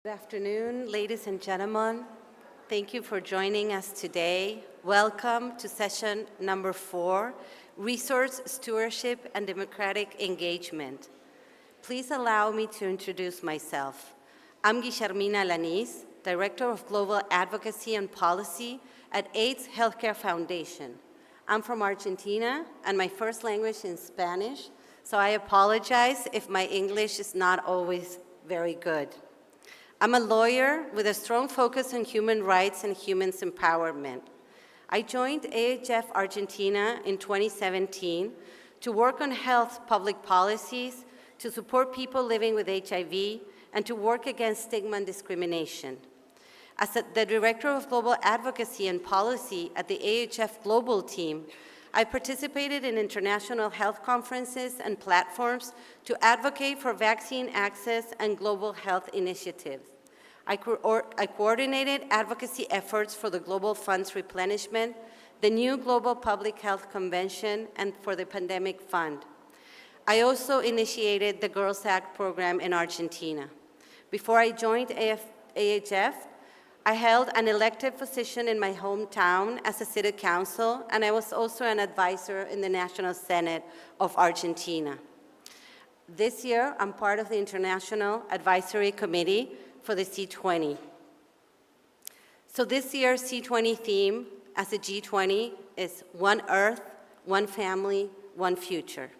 Good afternoon, ladies and gentlemen. Thank you for joining us today. Welcome to session number 4, Resource Stewardship and Democratic Engagement. Please allow me to introduce myself. I'm Guillermina Alaniz, Director of Global Advocacy and Policy at AIDS Healthcare Foundation. I'm from Argentina, and my first language is Spanish, so I apologize if my English is not always very good. I'm a lawyer with a strong focus on human rights and humans empowerment. I joined AHF Argentina in 2017 to work on health public policies, to support people living with HIV, and to work against stigma and discrimination. As the Director of Global Advocacy and Policy at the AHF Global Team, I participated in international health conferences and platforms to advocate for vaccine access and global health initiatives. I coordinated advocacy efforts for the Global Fund's replenishment, the new Global Public Health Convention, and for the Pandemic Fund. I also initiated the Girls Act program in Argentina. Before I joined AHF, I held an elected position in my hometown as a city council, and I was also an advisor in the National Senate of Argentina. This year, I'm part of the International Advisory Committee for the C20. So this year's C20 theme as a G20 is One Earth, One Family, One Future.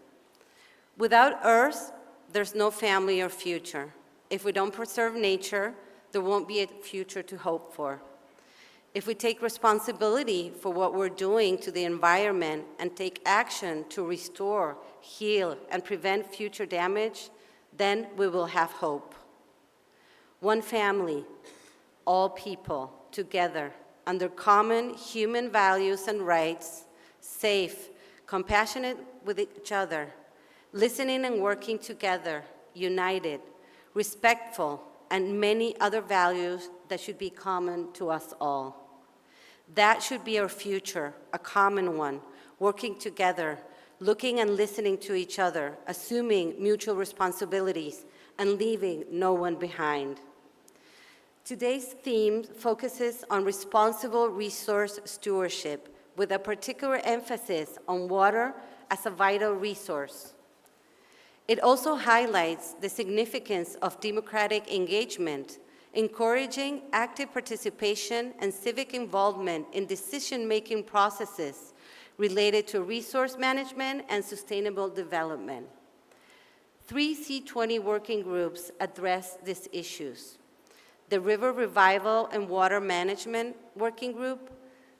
Without Earth, there's no family or future. If we don't preserve nature, there won't be a future to hope for. If we take responsibility for what we're doing to the environment and take action to restore, heal, and prevent future damage, then we will have hope. One family, all people, together, under common human values and rights, safe, compassionate with each other, listening and working together, united, respectful, and many other values that should be common to us all. That should be our future, a common one, working together, looking and listening to each other, assuming mutual responsibilities, and leaving no one behind. Today's theme focuses on responsible resource stewardship, with a particular emphasis on water as a vital resource. It also highlights the significance of democratic engagement, encouraging active participation and civic involvement in decision-making processes related to resource management and sustainable development. 3 C20 working groups address these issues: the River Revival and Water Management Working Group,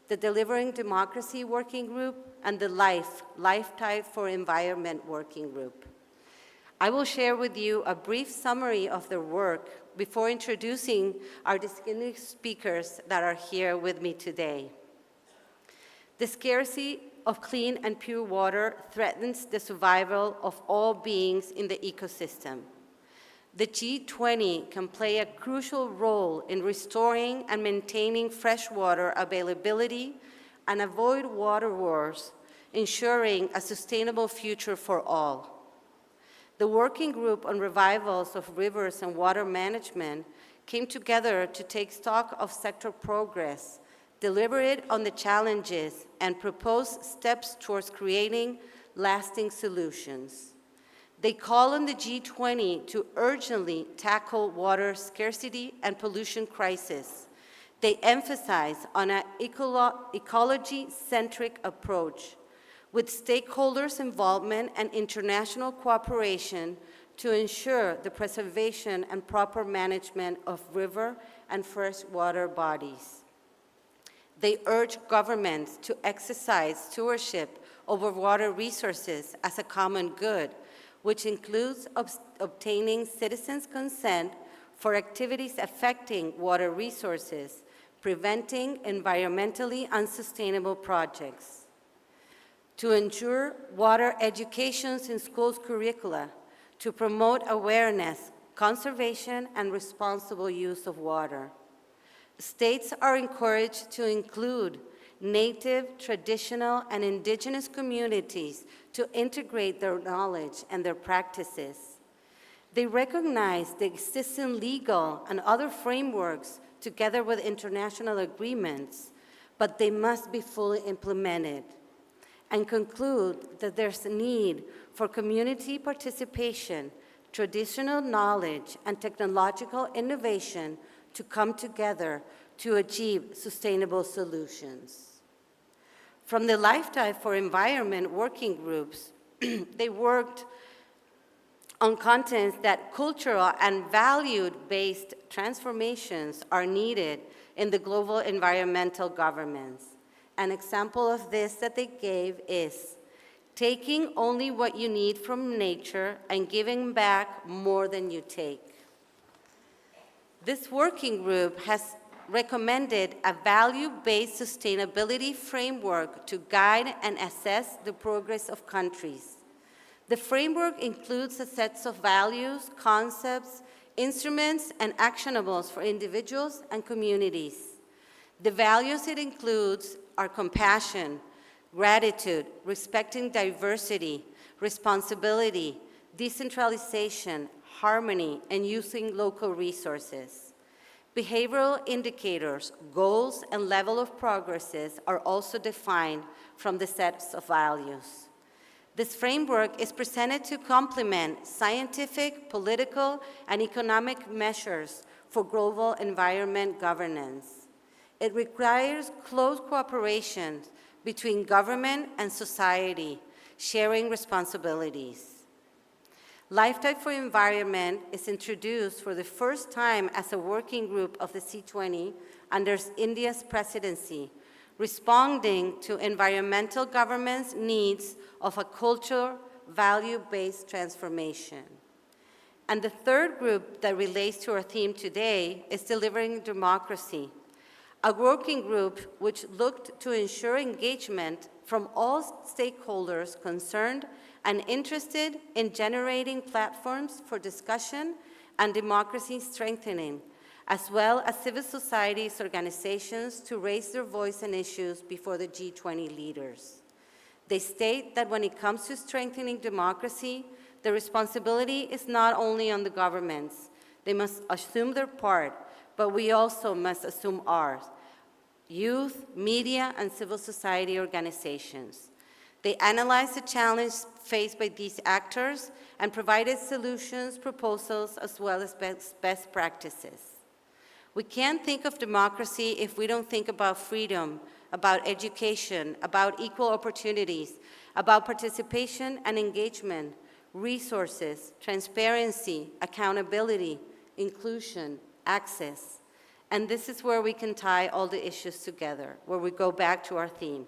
the Delivering Democracy Working Group, and the Lifetime for Environment Working Group. I will share with you a brief summary of their work before introducing our distinguished speakers that are here with me today. The scarcity of clean and pure water threatens the survival of all beings in the ecosystem. The G20 can play a crucial role in restoring and maintaining freshwater availability and avoid water wars, ensuring a sustainable future for all. The Working Group on Revivals of Rivers and Water Management came together to take stock of sector progress, deliberate on the challenges, and propose steps towards creating lasting solutions. They call on the G20 to urgently tackle water scarcity and pollution crisis. They emphasize on an ecology-centric approach, with stakeholders' involvement and international cooperation to ensure the preservation and proper management of river and freshwater bodies. They urge governments to exercise stewardship over water resources as a common good, which includes obtaining citizens' consent for activities affecting water resources, preventing environmentally unsustainable projects. To ensure water education in schools' curricula, to promote awareness, conservation, and responsible use of water. States are encouraged to include Native, traditional, and indigenous communities to integrate their knowledge and their practices. They recognize the existing legal and other frameworks together with international agreements, but they must be fully implemented, and conclude that there's a need for community participation, traditional knowledge, and technological innovation to come together to achieve sustainable solutions. From the Lifetime for Environment working groups, they worked on contents that cultural and value-based transformations are needed in the global environmental governance. An example of this that they gave is taking only what you need from nature and giving back more than you take. This working group has recommended a value-based sustainability framework to guide and assess the progress of countries. The framework includes a set of values, concepts, instruments, and actionables for individuals and communities. The values it includes are compassion, gratitude, respecting diversity, responsibility, decentralization, harmony, and using local resources. Behavioral indicators, goals, and level of progresses are also defined from the sets of values. This framework is presented to complement scientific, political, and economic measures for global environment governance. It requires close cooperation between government and society, sharing responsibilities. Lifetime for Environment is introduced for the first time as a working group of the C20 under India's presidency, responding to environmental government's needs of a cultural, value-based transformation. And the third group that relates to our theme today is Delivering Democracy, a working group which looked to ensure engagement from all stakeholders concerned and interested in generating platforms for discussion and democracy strengthening, as well as civil society's organizations to raise their voice and issues before the G20 leaders. They state that when it comes to strengthening democracy, the responsibility is not only on the governments. They must assume their part, but we also must assume ours: youth, media, and civil society organizations. They analyzed the challenge faced by these actors and provided solutions, proposals, as well as best practices. We can't think of democracy if we don't think about freedom, about education, about equal opportunities, about participation and engagement, resources, transparency, accountability, inclusion, access. And this is where we can tie all the issues together, where we go back to our theme.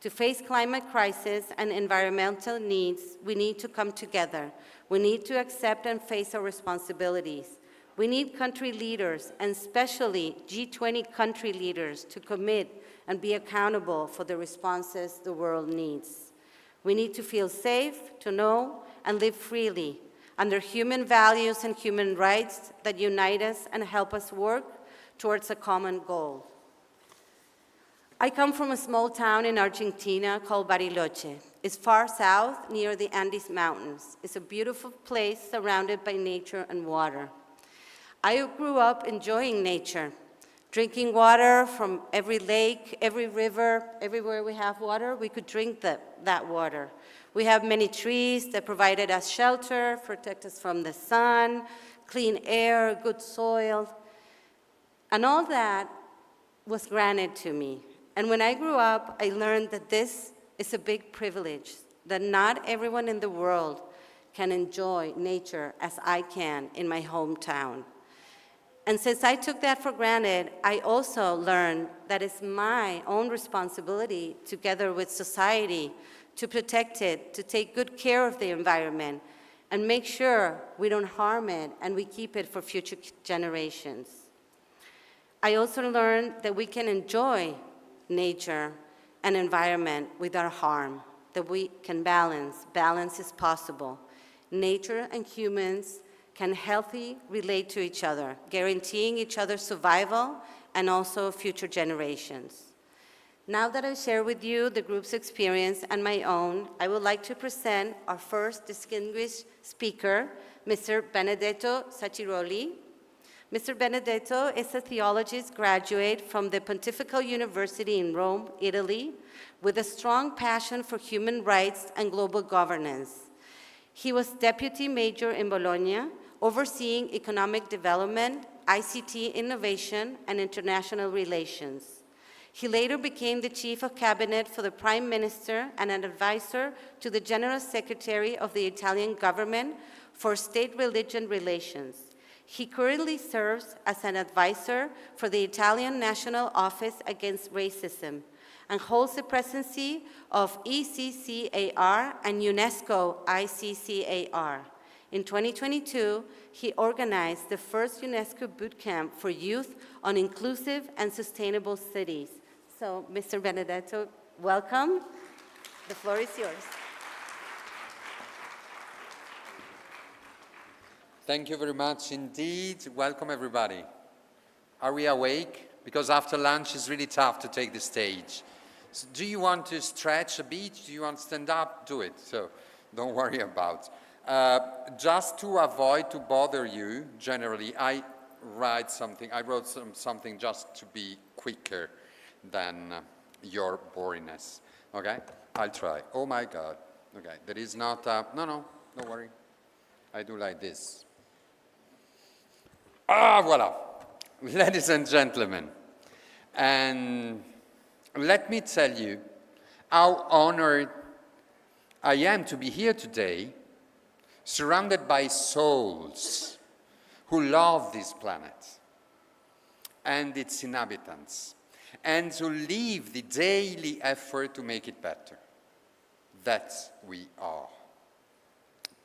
To face climate crisis and environmental needs, we need to come together. We need to accept and face our responsibilities. We need country leaders, and especially G20 country leaders, to commit and be accountable for the responses the world needs. We need to feel safe, to know, and live freely under human values and human rights that unite us and help us work towards a common goal. I come from a small town in Argentina called Bariloche. It's far south near the Andes Mountains. It's a beautiful place surrounded by nature and water. I grew up enjoying nature, drinking water from every lake, every river. Everywhere we have water, we could drink that water. We have many trees that provided us shelter, protect us from the sun, clean air, good soil. And all that was granted to me. And when I grew up, I learned that this is a big privilege, that not everyone in the world can enjoy nature as I can in my hometown. And since I took that for granted, I also learned that it's my own responsibility, together with society, to protect it, to take good care of the environment, and make sure we don't harm it and we keep it for future generations. I also learned that we can enjoy nature and environment without harm, that we can balance. Balance is possible. Nature and humans can healthily relate to each other, guaranteeing each other's survival and also future generations. Now that I share with you the group's experience and my own, I would like to present our first distinguished speaker, Mr. Benedetto Saciroli. Mr. Benedetto is a theologist graduate from the Pontifical University in Rome, Italy, with a strong passion for human rights and global governance. He was deputy major in Bologna, overseeing economic development, ICT innovation, and international relations. He later became the chief of cabinet for the prime minister and an advisor to the general secretary of the Italian government for state-religion relations. He currently serves as an advisor for the Italian National Office Against Racism and holds the presidency of ECCAR and UNESCO ICCAR. In 2022, he organized the first UNESCO boot camp for youth on inclusive and sustainable cities. So, Mr. Benedetto, welcome. The floor is yours. Thank you very much indeed. Welcome, everybody. Are we awake? Because after lunch it's really tough to take the stage. So do you want to stretch a bit? Do you want to stand up? Do it. So don't worry about. Just to avoid to bother you, generally, I wrote something just to be quicker than your boringness. Okay? I'll try. Oh my God. Okay. There is not no, don't worry. I do like this. Voila. Ladies and gentlemen, and let me tell you how honored I am to be here today, surrounded by souls who love this planet and its inhabitants, and who live the daily effort to make it better. That we are.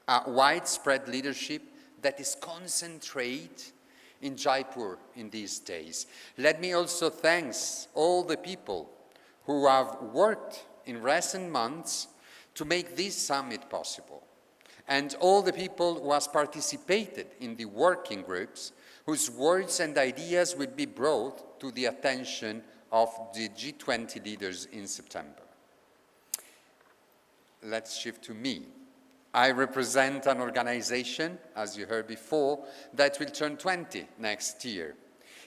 A widespread leadership that is concentrated in Jaipur in these days. Let me also thank all the people who have worked in recent months to make this summit possible, and all the people who have participated in the working groups whose words and ideas will be brought to the attention of the G20 leaders in September. Let's shift to me. I represent an organization, as you heard before, that will turn 20 next year.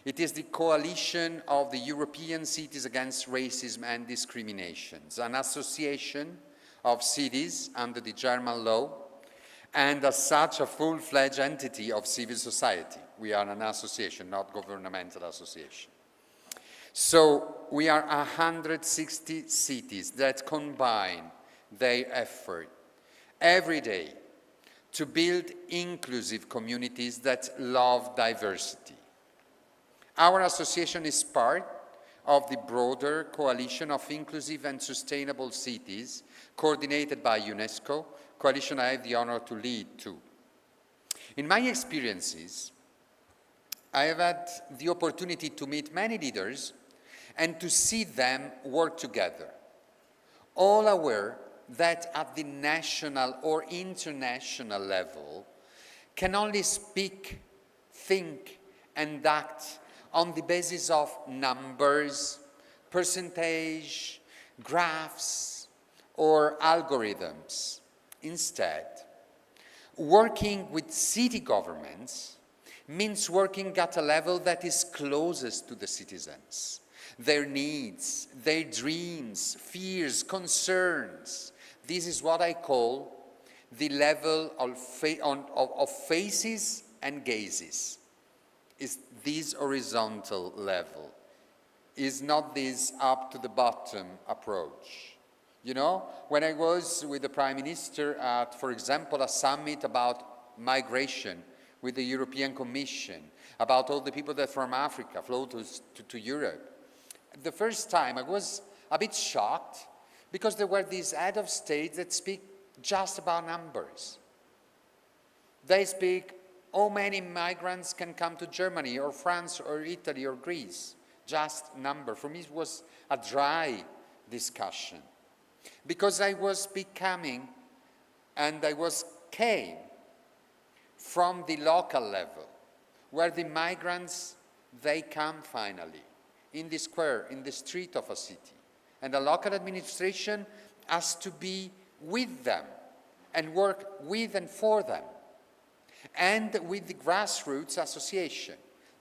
It is the Coalition of the European Cities Against Racism and Discriminations, an association of cities under the German law, and as such a full-fledged entity of civil society. We are an association, not governmental association. So we are 160 cities that combine their effort every day to build inclusive communities that love diversity. Our association is part of the broader coalition of inclusive and sustainable cities coordinated by UNESCO, coalition I have the honor to lead too. In my experiences, I have had the opportunity to meet many leaders and to see them work together, all aware that at the national or international level can only speak, think, and act on the basis of numbers, percentage, graphs, or algorithms. Instead, working with city governments means working at a level that is closest to the citizens, their needs, their dreams, fears, concerns. This is what I call the level of faces and gazes. Is this horizontal level? Is not this up to the bottom approach? You know, when I was with the Prime Minister at, for example, a summit about migration with the European Commission, about all the people that from Africa flow to Europe, the first time I was a bit shocked because there were these head of states that speak just about numbers. They speak how many migrants can come to Germany or France or Italy or Greece. Just number. For me it was a dry discussion because I was becoming and came from the local level where the migrants, they come finally in the square, in the street of a city. And the local administration has to be with them and work with and for them. and with the grassroots association.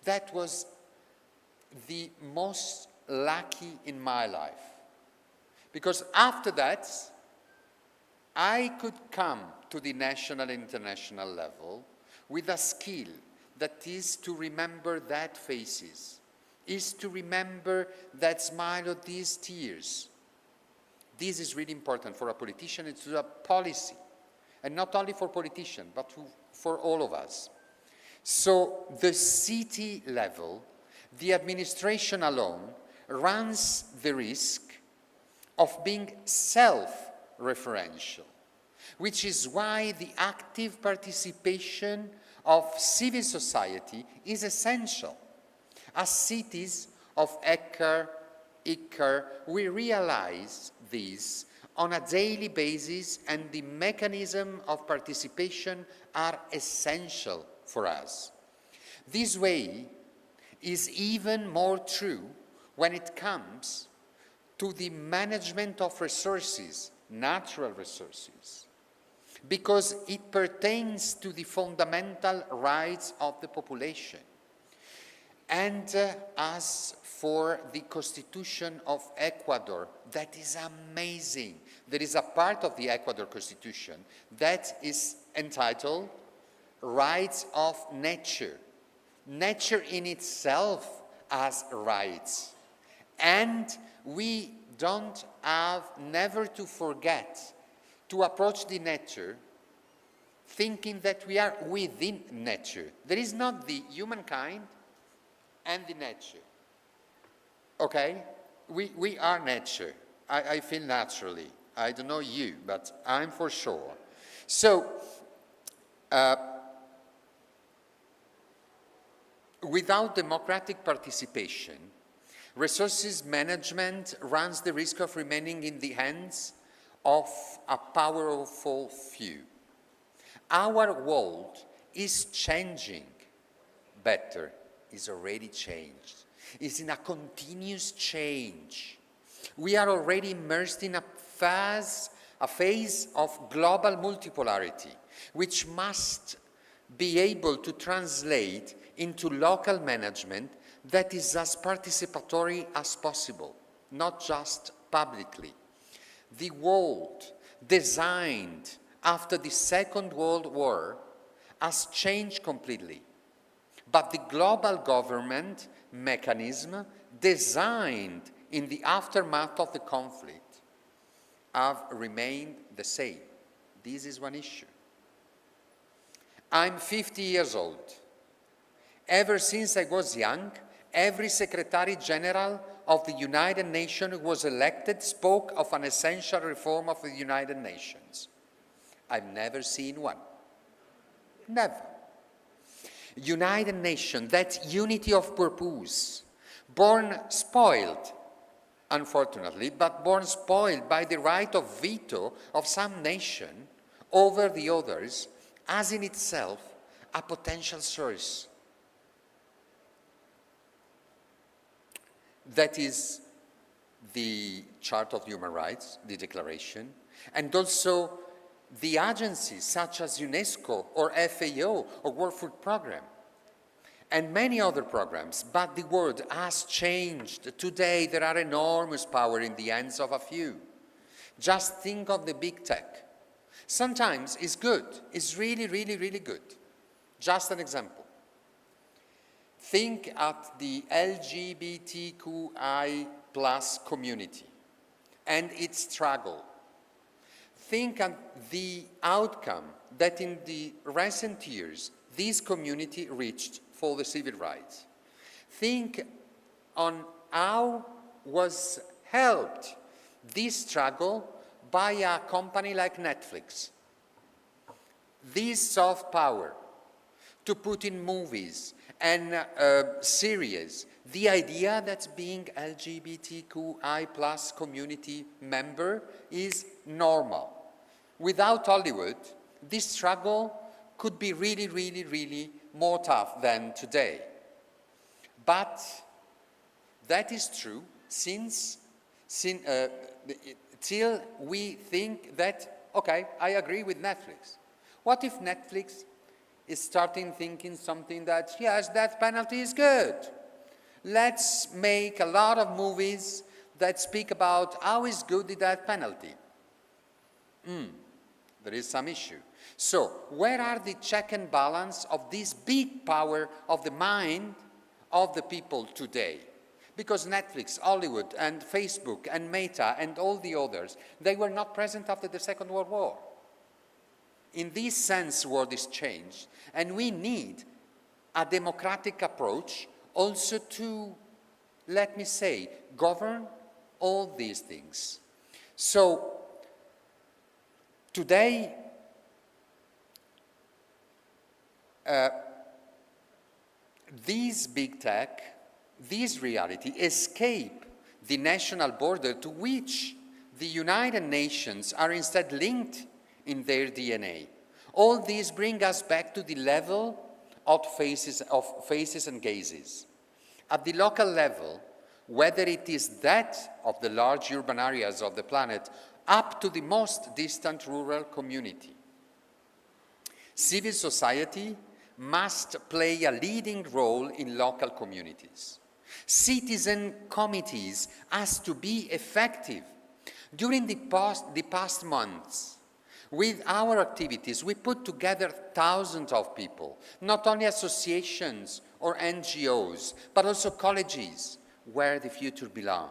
That was the most lucky in my life. Because after that, I could come to the national and international level with a skill that is to remember that faces, is to remember that smile or these tears. This is really important for a politician. It's a policy, and not only for politicians, but for all of us. So the city level, the administration alone, runs the risk of being self-referential, which is why the active participation of civil society is essential. As cities of ICAR, we realize this on a daily basis, and the mechanism of participation are essential for us. This way is even more true when it comes to the management of resources, natural resources, because it pertains to the fundamental rights of the population. And as for the Constitution of Ecuador, that is amazing. There is a part of the Ecuador Constitution that is entitled Rights of Nature. Nature in itself has rights. And we don't have never to forget to approach the nature thinking that we are within nature. There is not the humankind and the nature. Okay? We are nature. I feel naturally. I don't know you, but I'm for sure. So, without democratic participation, resources management runs the risk of remaining in the hands of a powerful few. Our world is changing better, is already changed, is in a continuous change. We are already immersed in a phase of global multipolarity, which must be able to translate into local management that is as participatory as possible, not just publicly. The world designed after the Second World War has changed completely, but the global government mechanism designed in the aftermath of the conflict have remained the same. This is one issue. I'm 50 years old. Ever since I was young, every Secretary General of the United Nations who was elected spoke of an essential reform of the United Nations. I've never seen one. Never. United Nations, that unity of purpose, born spoiled, unfortunately, but born spoiled by the right of veto of some nation over the others, as in itself a potential source. That is the Charter of Human Rights, the Declaration, and also the agencies such as UNESCO or FAO or World Food Programme, and many other programs. But the world has changed. Today there are enormous power in the hands of a few. Just think of the big tech. Sometimes it's good. It's really, really, really good. Just an example. Think at the LGBTQI+ community and its struggle. Think at the outcome that in the recent years this community reached for the civil rights. Think on how was helped this struggle by a company like Netflix. This soft power to put in movies and series the idea that being LGBTQI+ community member is normal. Without Hollywood, this struggle could be really, really, really more tough than today. But that is true till we think that, okay, I agree with Netflix. What if Netflix is starting thinking something that, yes, death penalty is good. Let's make a lot of movies that speak about how is good the death penalty. There is some issue. So, where are the check and balance of this big power of the mind of the people today? Because Netflix, Hollywood, and Facebook, and Meta, and all the others, they were not present after the Second World War. In this sense, the world is changed, and we need a democratic approach also to, let me say, govern all these things. So, today, these big tech, this reality, escape the national border to which the United Nations are instead linked in their DNA. All these bring us back to the level of faces and gazes. At the local level, whether it is that of the large urban areas of the planet, up to the most distant rural community. Civil society must play a leading role in local communities. Citizen committees has to be effective. During the past months, with our activities, we put together thousands of people, not only associations or NGOs, but also colleges where the future belongs.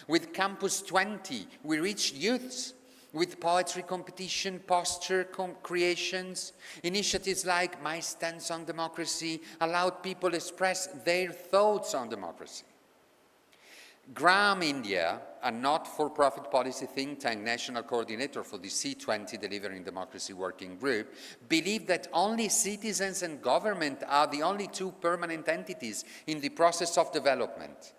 With Campus 20, we reach youths with poetry competition, poster creations. Initiatives like My Stance on Democracy allowed people to express their thoughts on democracy. GRAM India, a not-for-profit policy think tank national coordinator for the C20 Delivering Democracy Working Group, believed that only citizens and government are the only two permanent entities in the process of development.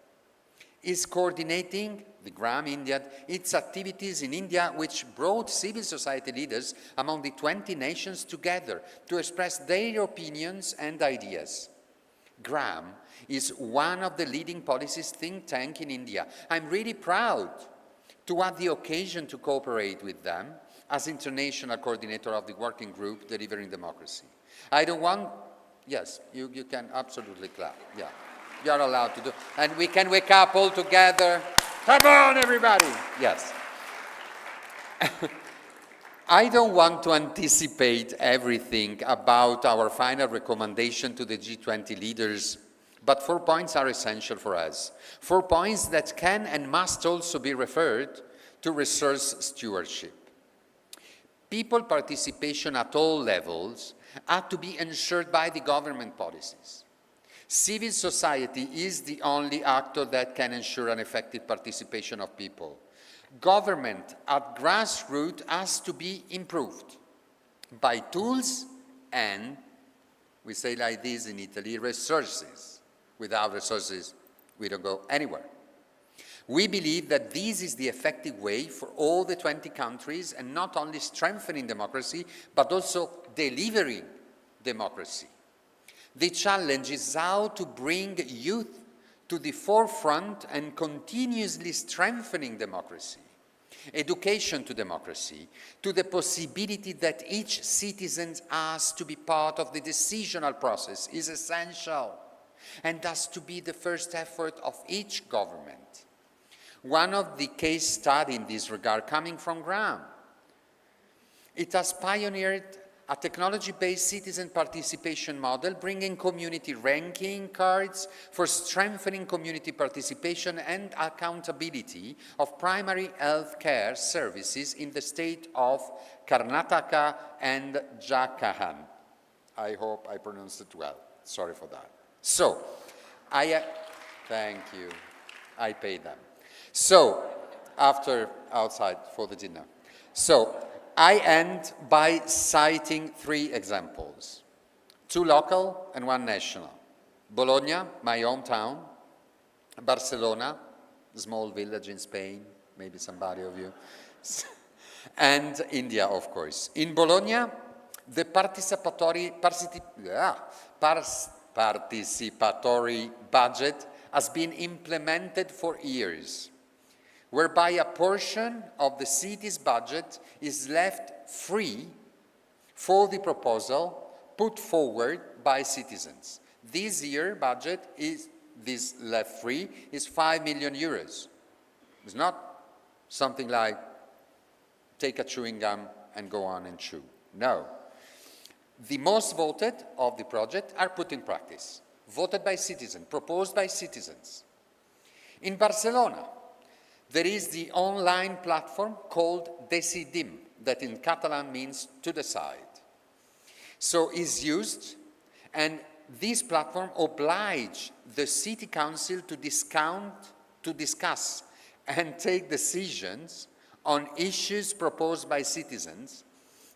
Is coordinating, the GRAM India, its activities in India, which brought civil society leaders among the 20 nations together to express their opinions and ideas. GRAM is one of the leading policies think tank in India. I'm really proud to have the occasion to cooperate with them as international coordinator of the working group Delivering Democracy. I don't want, yes, you can absolutely clap, yeah. You are allowed to do, and we can wake up all together. Come on, everybody, yes. I don't want to anticipate everything about our final recommendation to the G20 leaders, but 4 points are essential for us. 4 points that can and must also be referred to resource stewardship. People participation at all levels have to be ensured by the government policies. Civil society is the only actor that can ensure an effective participation of people. Government at grassroots has to be improved by tools and, we say like this in Italy, resources. Without resources, we don't go anywhere. We believe that this is the effective way for all the 20 countries, and not only strengthening democracy, but also delivering democracy. The challenge is how to bring youth to the forefront and continuously strengthening democracy. Education to democracy, to the possibility that each citizen has to be part of the decisional process is essential and has to be the first effort of each government. One of the case studies in this regard coming from GRAM. It has pioneered a technology-based citizen participation model, bringing community ranking cards for strengthening community participation and accountability of primary health care services in the state of Karnataka and Jharkhand. I hope I pronounced it well. Sorry for that. So, thank you. I paid them. So, outside for the dinner. So, I end by citing 3 examples, 2 local and 1 national. Bologna, my hometown, Barcelona, a small village in Spain, maybe somebody of you, and India, of course. In Bologna, the participatory budget has been implemented for years, whereby a portion of the city's budget is left free for the proposal, put forward by citizens. This year budget is, this left free, is 5 million euros. It's not something like take a chewing gum and go on and chew. No. The most voted of the project are put in practice, voted by citizens, proposed by citizens. In Barcelona, there is the online platform called Decidim, that in Catalan means to decide. So is used, and this platform obliges the city council to discuss and take decisions on issues proposed by citizens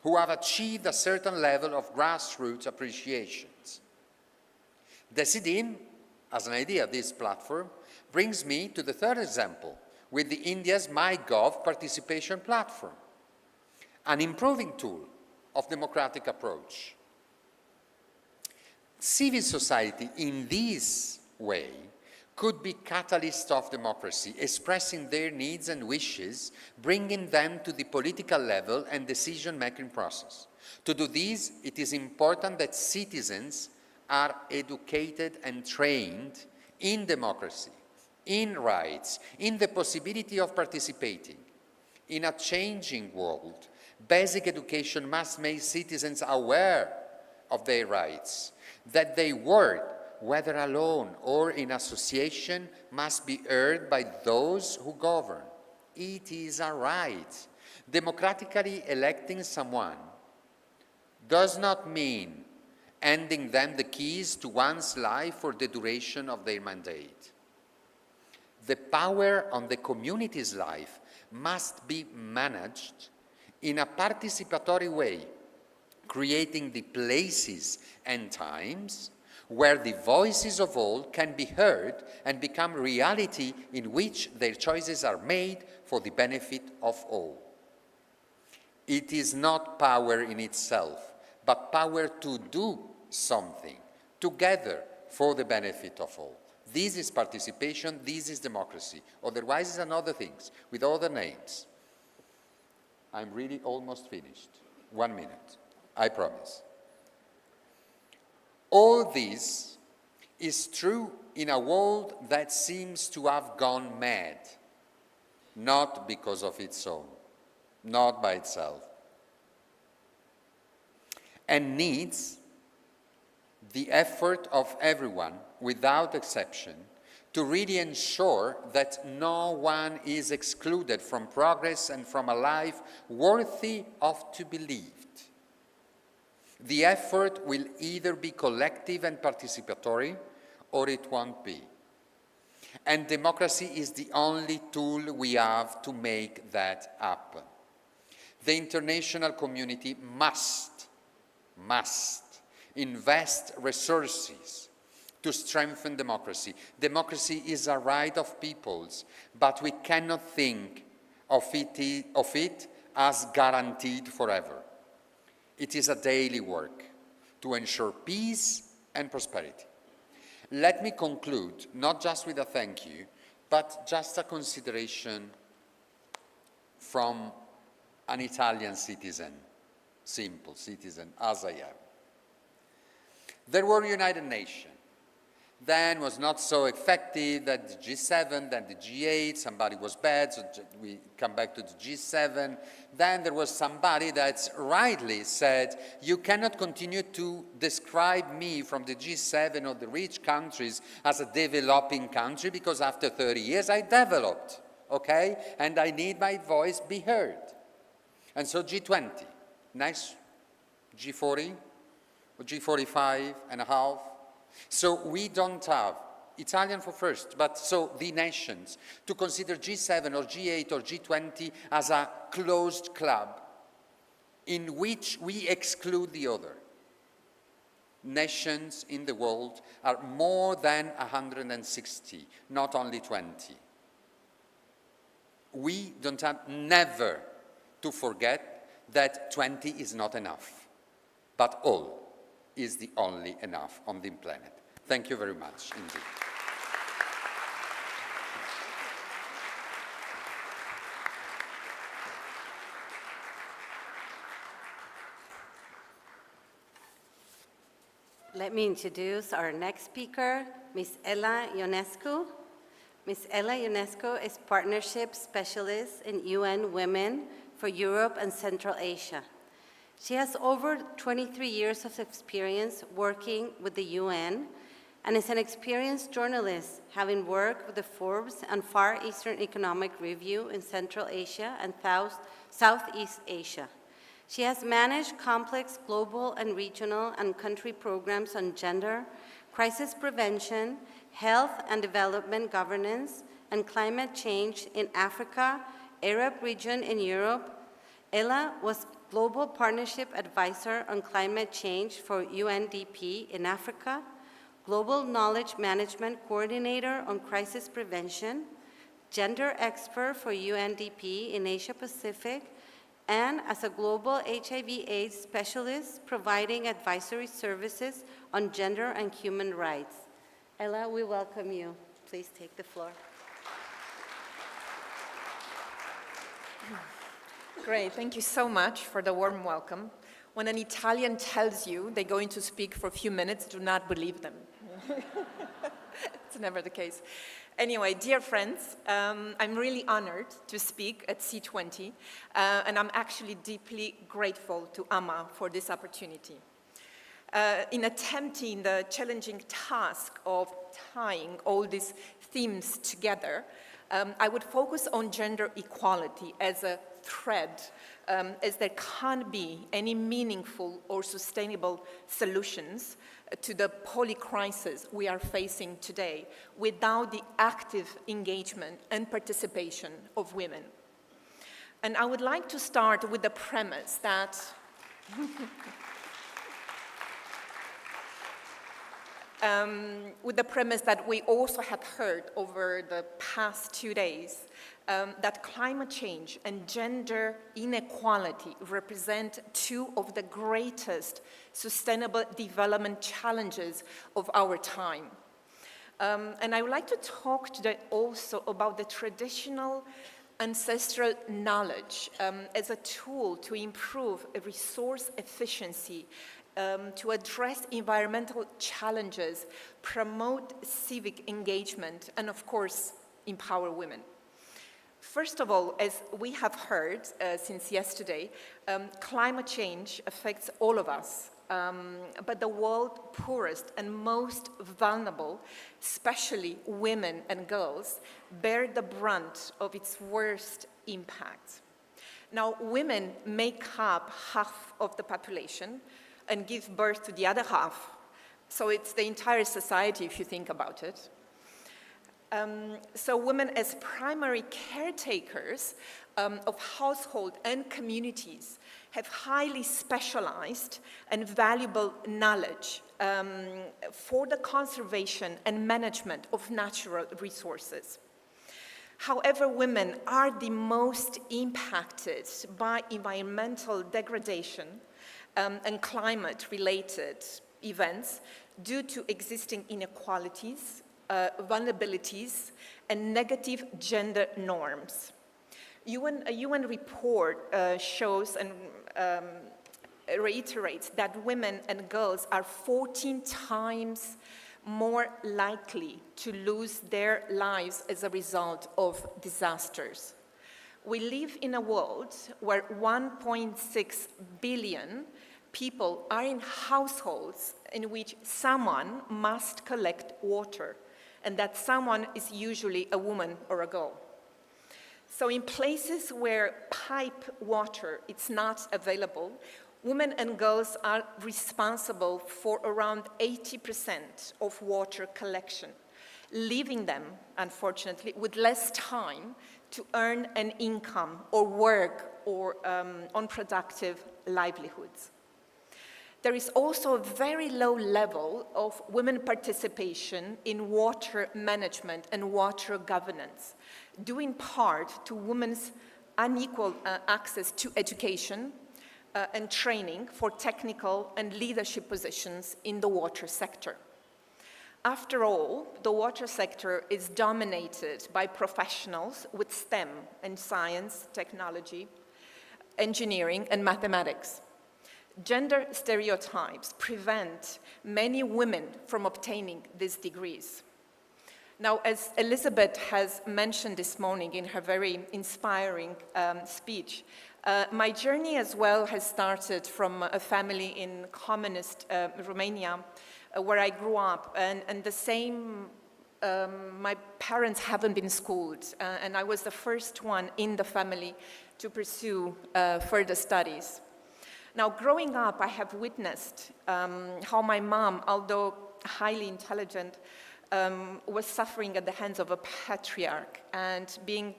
who have achieved a certain level of grassroots appreciations. Decidim, as an idea, this platform, brings me to the third example, with the India's MyGov participation platform, an improving tool of democratic approach. Civil society in this way could be catalyst of democracy, expressing their needs and wishes, bringing them to the political level and decision-making process. To do this, it is important that citizens are educated and trained in democracy, in rights, in the possibility of participating. In a changing world, basic education must make citizens aware of their rights, that their word, whether alone or in association, must be heard by those who govern. It is a right. Democratically electing someone does not mean handing them the keys to one's life for the duration of their mandate. The power on the community's life must be managed in a participatory way, creating the places and times where the voices of all can be heard and become reality in which their choices are made for the benefit of all. It is not power in itself, but power to do something together for the benefit of all. This is participation, this is democracy. Otherwise, it's another things, with other names. I'm really almost finished. 1 minute, I promise. All this is true in a world that seems to have gone mad, not because of its own, not by itself, and needs the effort of everyone, without exception, to really ensure that no one is excluded from progress and from a life worthy of to be lived. The effort will either be collective and participatory, or it won't be. And democracy is the only tool we have to make that happen. The international community must invest resources to strengthen democracy. Democracy is a right of peoples, but we cannot think of it as guaranteed forever. It is a daily work to ensure peace and prosperity. Let me conclude, not just with a thank you, but just a consideration from an Italian citizen, simple citizen, as I am. There were United Nations. Then was not so effective, that the G7, then the G8, somebody was bad, so we come back to the G7. Then there was somebody that rightly said, you cannot continue to describe me from the G7 or the rich countries as a developing country, because after 30 years I developed, okay? And I need my voice be heard. And so G20, nice, G40, or G45 and a half. So we don't have, Italian for first, but so the nations, to consider G7 or G8 or G20 as a closed club in which we exclude the other. Nations in the world are more than 160, not only 20. We don't have never to forget that 20 is not enough, but all is the only enough on the planet. Thank you very much indeed. Let me introduce our next speaker, Ms. Ella Ionescu. Ms. Ella Ionescu is Partnership Specialist in UN Women for Europe and Central Asia. She has over 23 years of experience working with the UN and is an experienced journalist, having worked with the Forbes and Far Eastern Economic Review in Central Asia and Southeast Asia. She has managed complex global and regional and country programs on gender, crisis prevention, health and development governance, and climate change in Africa, Arab region in Europe. Ella was Global Partnership Advisor on Climate Change for UNDP in Africa, Global Knowledge Management Coordinator on Crisis Prevention, Gender Expert for UNDP in Asia Pacific, and as a Global HIV/AIDS Specialist providing advisory services on gender and human rights. Ella, we welcome you. Please take the floor. Great, thank you so much for the warm welcome. When an Italian tells you they're going to speak for a few minutes, do not believe them. It's never the case. Anyway, dear friends, I'm really honored to speak at C20, and I'm actually deeply grateful to Amma for this opportunity. In attempting the challenging task of tying all these themes together, I would focus on gender equality as a thread, as there can't be any meaningful or sustainable solutions to the polycrisis we are facing today without the active engagement and participation of women. And I would like to start with the premise that we also have heard over the past 2 days that climate change and gender inequality represent two of the greatest sustainable development challenges of our time. And I would like to talk today also about the traditional ancestral knowledge as a tool to improve resource efficiency, to address environmental challenges, promote civic engagement, and of course, empower women. First of all, as we have heard since yesterday, climate change affects all of us, but the world's poorest and most vulnerable, especially women and girls, bear the brunt of its worst impact. Now, women make up half of the population and give birth to the other half, so it's the entire society if you think about it. So women as primary caretakers of household and communities have highly specialized and valuable knowledge for the conservation and management of natural resources. However, women are the most impacted by environmental degradation and climate-related events due to existing inequalities, vulnerabilities, and negative gender norms. A UN report shows and reiterates that women and girls are 14 times more likely to lose their lives as a result of disasters. We live in a world where 1.6 billion people are in households in which someone must collect water, and that someone is usually a woman or a girl. So in places where pipe water is not available, women and girls are responsible for around 80% of water collection, leaving them, unfortunately, with less time to earn an income or work or on productive livelihoods. There is also a very low level of women participation in water management and water governance, due in part to women's unequal access to education and training for technical and leadership positions in the water sector. After all, the water sector is dominated by professionals with STEM and science, technology, engineering, and mathematics. Gender stereotypes prevent many women from obtaining these degrees. Now, as Elizabeth has mentioned this morning in her very inspiring speech, my journey as well has started from a family in communist Romania, where I grew up, and the same, my parents haven't been schooled, and I was the first one in the family to pursue further studies. Now, growing up, I have witnessed how my mom, although highly intelligent, was suffering at the hands of a patriarch and being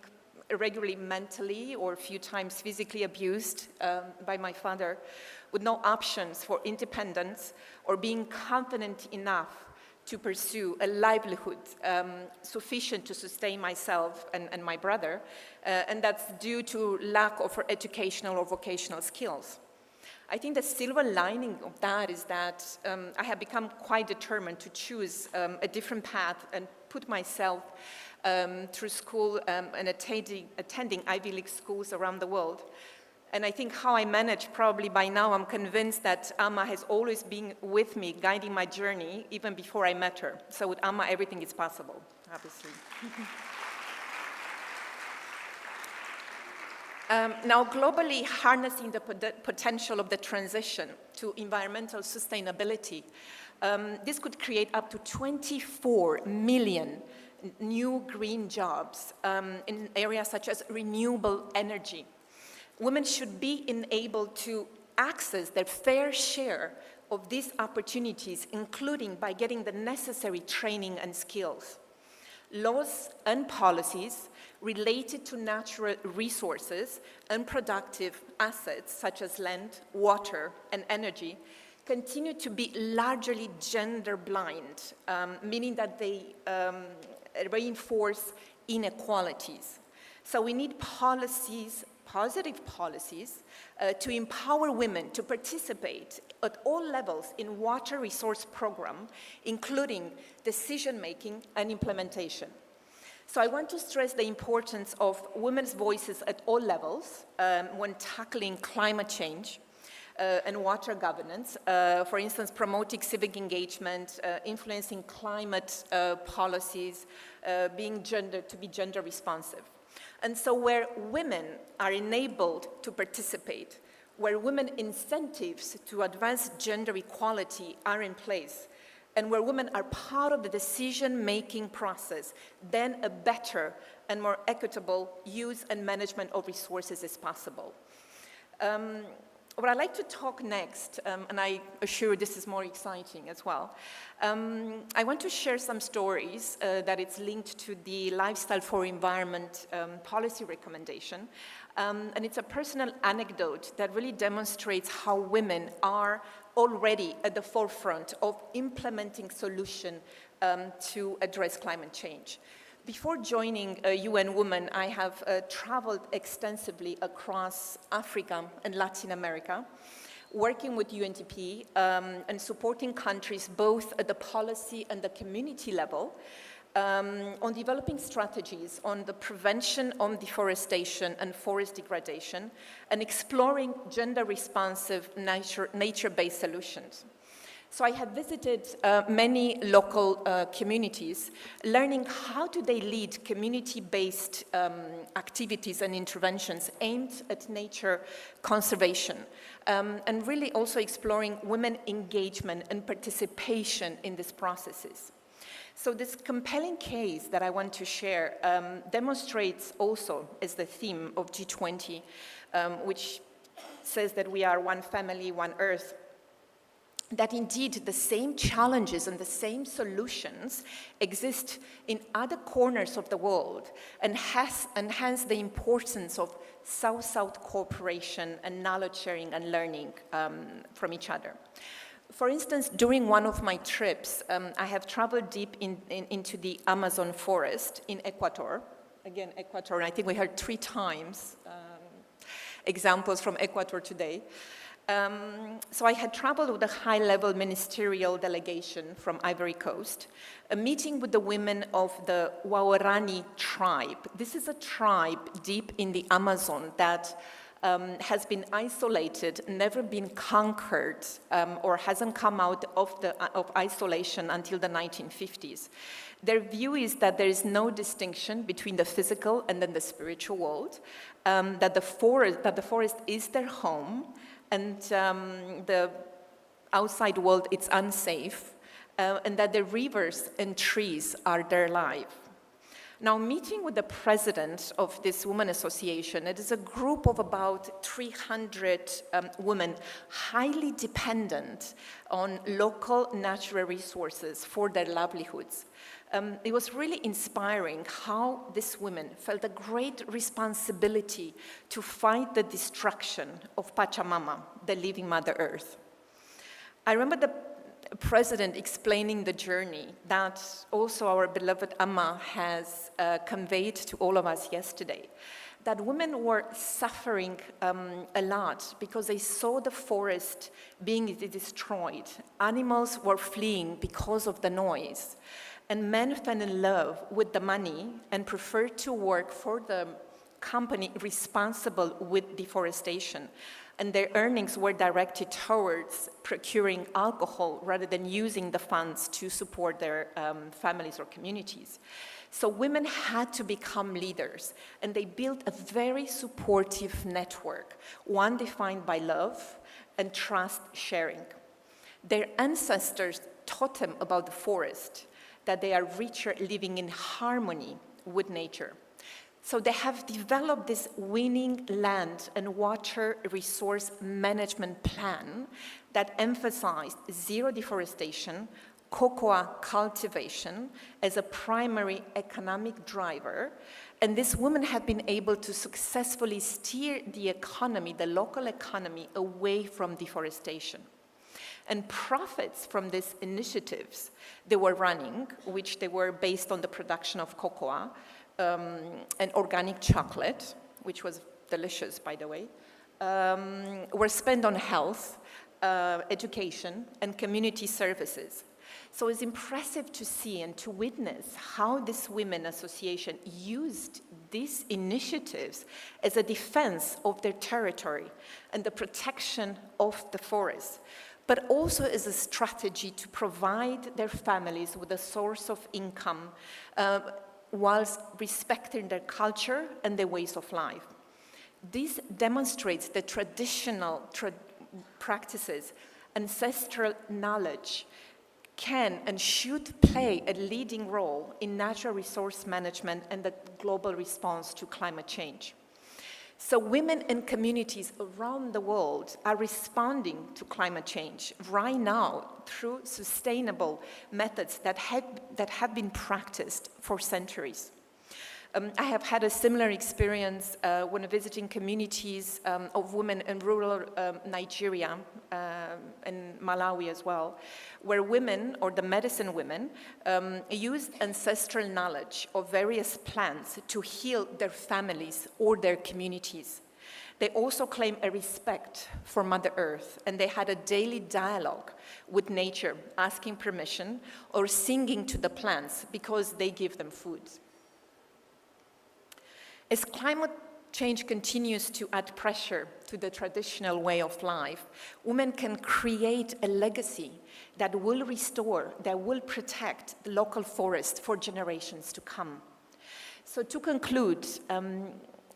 regularly mentally or a few times physically abused by my father, with no options for independence or being confident enough to pursue a livelihood sufficient to sustain myself and my brother, and that's due to lack of educational or vocational skills. I think the silver lining of that is that I have become quite determined to choose a different path and put myself through school and attending Ivy League schools around the world. And I think how I managed, probably by now, I'm convinced that Amma has always been with me, guiding my journey, even before I met her. So with Amma, everything is possible, obviously. Now, globally, harnessing the potential of the transition to environmental sustainability, this could create up to 24 million new green jobs in areas such as renewable energy. Women should be enabled to access their fair share of these opportunities, including by getting the necessary training and skills. Laws and policies related to natural resources and productive assets such as land, water, and energy continue to be largely gender blind, meaning that they reinforce inequalities. So we need policies, positive policies, to empower women to participate at all levels in water resource program, including decision-making and implementation. So I want to stress the importance of women's voices at all levels when tackling climate change and water governance. For instance, promoting civic engagement, influencing climate policies, to be gender responsive. And so where women are enabled to participate, where women incentives to advance gender equality are in place, and where women are part of the decision-making process, then a better and more equitable use and management of resources is possible. What I'd like to talk next, and I assure this is more exciting as well, I want to share some stories that it's linked to the Lifestyle for Environment policy recommendation. And it's a personal anecdote that really demonstrates how women are already at the forefront of implementing solutions to address climate change. Before joining UN Women, I have traveled extensively across Africa and Latin America, working with UNDP and supporting countries both at the policy and the community level on developing strategies on the prevention of deforestation and forest degradation and exploring gender-responsive nature-based solutions. So I have visited many local communities, learning how do they lead community-based activities and interventions aimed at nature conservation, and really also exploring women engagement and participation in these processes. So this compelling case that I want to share demonstrates also as the theme of G20, which says that we are one family, one earth, that indeed the same challenges and the same solutions exist in other corners of the world, and hence the importance of South-South cooperation and knowledge sharing and learning from each other. For instance, during one of my trips, I have traveled deep into the Amazon forest in Ecuador. Again, Ecuador, and I think we heard 3 times examples from Ecuador today. So I had traveled with a high-level ministerial delegation from Ivory Coast, a meeting with the women of the Waorani tribe. This is a tribe deep in the Amazon that has been isolated, never been conquered, or hasn't come out of isolation until the 1950s. Their view is that there is no distinction between the physical and then the spiritual world, that the forest is their home, and the outside world it's unsafe, and that the rivers and trees are their life. Now, meeting with the president of this women association, it is a group of about 300 women highly dependent on local natural resources for their livelihoods. It was really inspiring how these women felt a great responsibility to fight the destruction of Pachamama, the living Mother Earth. I remember the president explaining the journey that also our beloved Amma has conveyed to all of us yesterday, that women were suffering a lot because they saw the forest being destroyed. Animals were fleeing because of the noise. And men fell in love with the money and preferred to work for the company responsible with deforestation. And their earnings were directed towards procuring alcohol rather than using the funds to support their families or communities. So women had to become leaders, and they built a very supportive network, one defined by love and trust sharing. Their ancestors taught them about the forest, that they are richer living in harmony with nature. So they have developed this winning land and water resource management plan that emphasized zero deforestation, cocoa cultivation as a primary economic driver. And these women have been able to successfully steer the economy, the local economy, away from deforestation. And profits from these initiatives they were running, which they were based on the production of cocoa, and organic chocolate, which was delicious, by the way, were spent on health, education, and community services. So it's impressive to see and to witness how this women association used these initiatives as a defense of their territory and the protection of the forest, but also as a strategy to provide their families with a source of income whilst respecting their culture and their ways of life. This demonstrates the traditional practices, ancestral knowledge can and should play a leading role in natural resource management and the global response to climate change. So women and communities around the world are responding to climate change right now through sustainable methods that have been practiced for centuries. I have had a similar experience when visiting communities of women in rural Nigeria and Malawi as well, where women, or the medicine women, used ancestral knowledge of various plants to heal their families or their communities. They also claim a respect for Mother Earth, and they had a daily dialogue with nature, asking permission or singing to the plants because they give them food. As climate change continues to add pressure to the traditional way of life, women can create a legacy that will restore, that will protect the local forest for generations to come. So to conclude,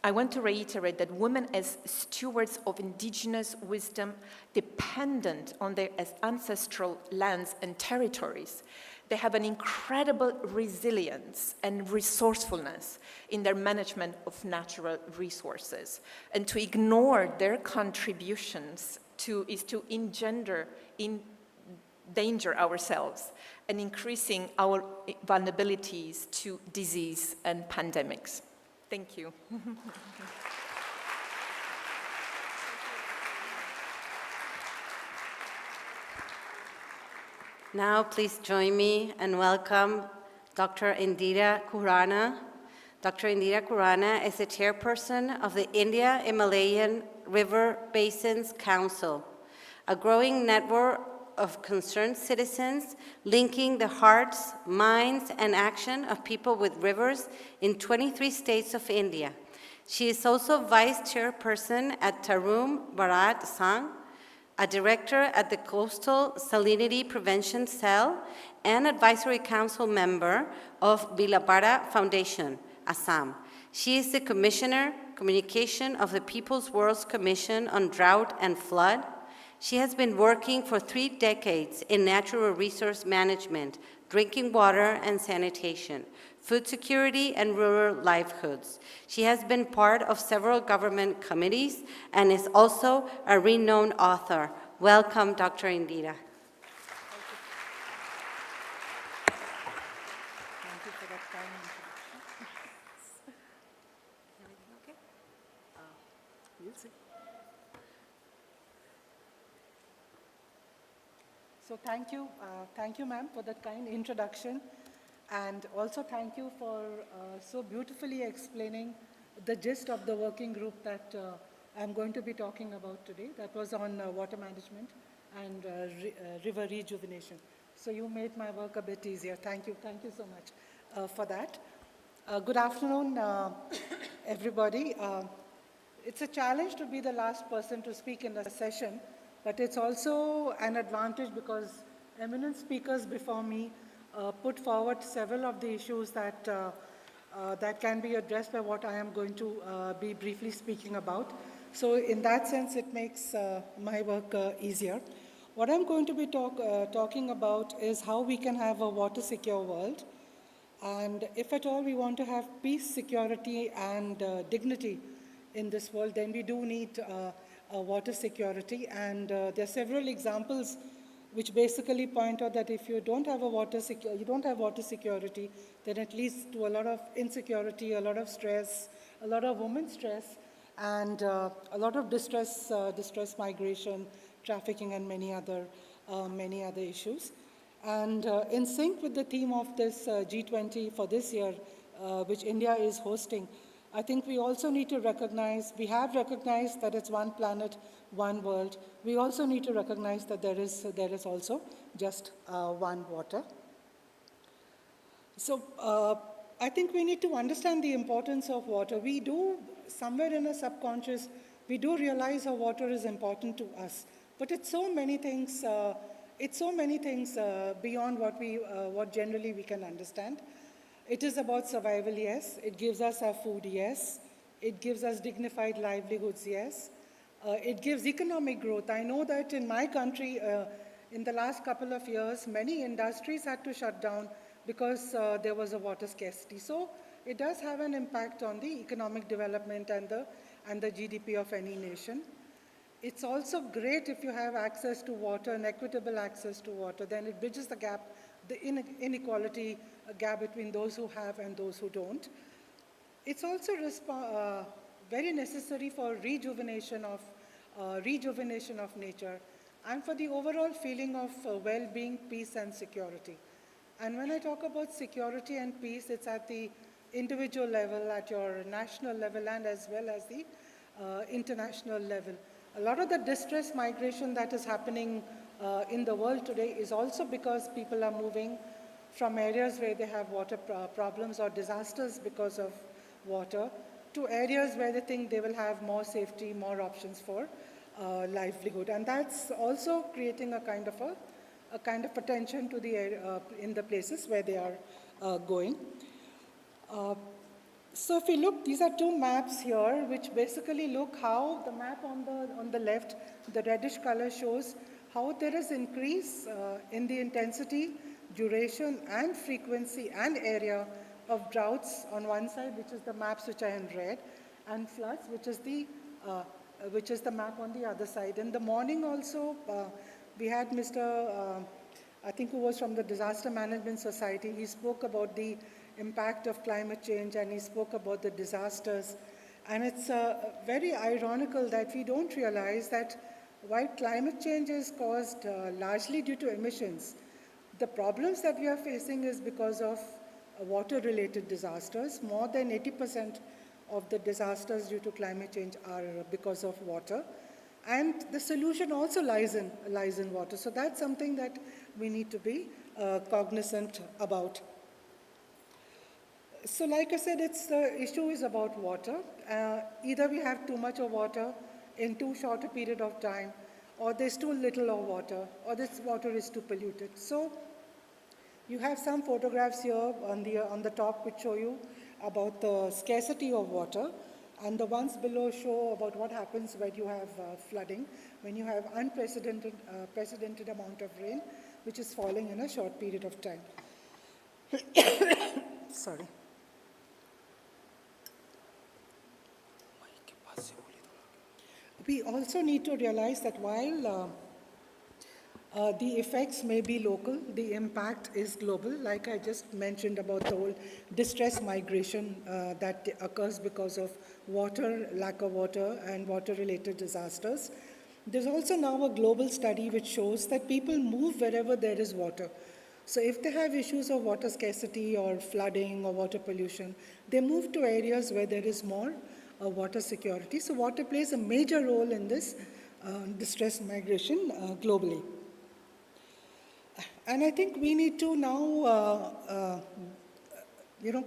I want to reiterate that women as stewards of indigenous wisdom, dependent on their ancestral lands and territories, they have an incredible resilience and resourcefulness in their management of natural resources. And to ignore their contributions is to endanger ourselves and increasing our vulnerabilities to disease and pandemics. Thank you. Now, please join me and welcome Dr. Indira Khurana. Dr. Indira Khurana is the chairperson of the India-Himalayan River Basins Council, a growing network of concerned citizens linking the hearts, minds, and action of people with rivers in 23 states of India. She is also vice chairperson at Tarum Bharat Sangh, a director at the Coastal Salinity Prevention Cell, and advisory council member of Bilabara Foundation, Assam. She is the Commissioner, Communication of the People's World's Commission on Drought and Flood. She has been working for 3 decades in natural resource management, drinking water and sanitation, food security, and rural livelihoods. She has been part of several government committees and is also a renowned author. Welcome, Dr. Indira. Thank you for that kind introduction. Everything okay? We'll see. So thank you, ma'am, for that kind introduction. And also thank you for so beautifully explaining the gist of the working group that I'm going to be talking about today. That was on water management and river rejuvenation. So you made my work a bit easier. Thank you so much for that. Good afternoon, everybody. It's a challenge to be the last person to speak in a session, but it's also an advantage because eminent speakers before me put forward several of the issues that can be addressed by what I am going to be briefly speaking about. So in that sense, it makes my work easier. What I'm going to be talking about is how we can have a water-secure world. And if at all we want to have peace, security, and dignity in this world, then we do need water security. And there are several examples which basically point out that if you don't have water security, then it leads to a lot of insecurity, a lot of stress, a lot of women's stress, and a lot of distress migration, trafficking, and many other issues. And in sync with the theme of this G20 for this year, which India is hosting, I think we also need to recognize, we have recognized that it's one planet, one world. We also need to recognize that there is also just one water. So I think we need to understand the importance of water. We do, somewhere in our subconscious, we do realize how water is important to us. But it's so many things, beyond what generally we can understand. It is about survival, yes. It gives us our food, yes. It gives us dignified livelihoods, yes. It gives economic growth. I know that in my country, in the last couple of years, many industries had to shut down because there was a water scarcity. So it does have an impact on the economic development and the GDP of any nation. It's also great if you have access to water and equitable access to water. Then it bridges the gap, the inequality gap between those who have and those who don't. It's also very necessary for rejuvenation of nature and for the overall feeling of well-being, peace, and security. And when I talk about security and peace, it's at the individual level, at your national level, and as well as the international level. A lot of the distress migration that is happening in the world today is also because people are moving from areas where they have water problems or disasters because of water to areas where they think they will have more safety, more options for livelihood. And that's also creating a kind of attention to the in the places where they are going. So if we look, these are two maps here, which basically look how the map on the left, the reddish color shows how there is increase in the intensity, duration, and frequency and area of droughts on one side, which is the maps which are in red, and floods, which is the map on the other side. In the morning also, we had Mr. I think who was from the Disaster Management Society. He spoke about the impact of climate change and he spoke about the disasters. And it's very ironical that we don't realize that while climate change is caused largely due to emissions, the problems that we are facing is because of water-related disasters. More than 80% of the disasters due to climate change are because of water. And the solution also lies in water. So that's something that we need to be cognizant about. So like I said, the issue is about water. Either we have too much of water in too short a period of time, or there's too little of water, or this water is too polluted. So you have some photographs here on the top which show you about the scarcity of water, and the ones below show about what happens when you have flooding, when you have precedented amount of rain, which is falling in a short period of time. Sorry. We also need to realize that while the effects may be local, the impact is global, like I just mentioned about the whole distress migration that occurs because of water, lack of water, and water-related disasters. There's also now a global study which shows that people move wherever there is water. So if they have issues of water scarcity or flooding or water pollution, they move to areas where there is more water security. So water plays a major role in this distress migration globally. And I think we need to now,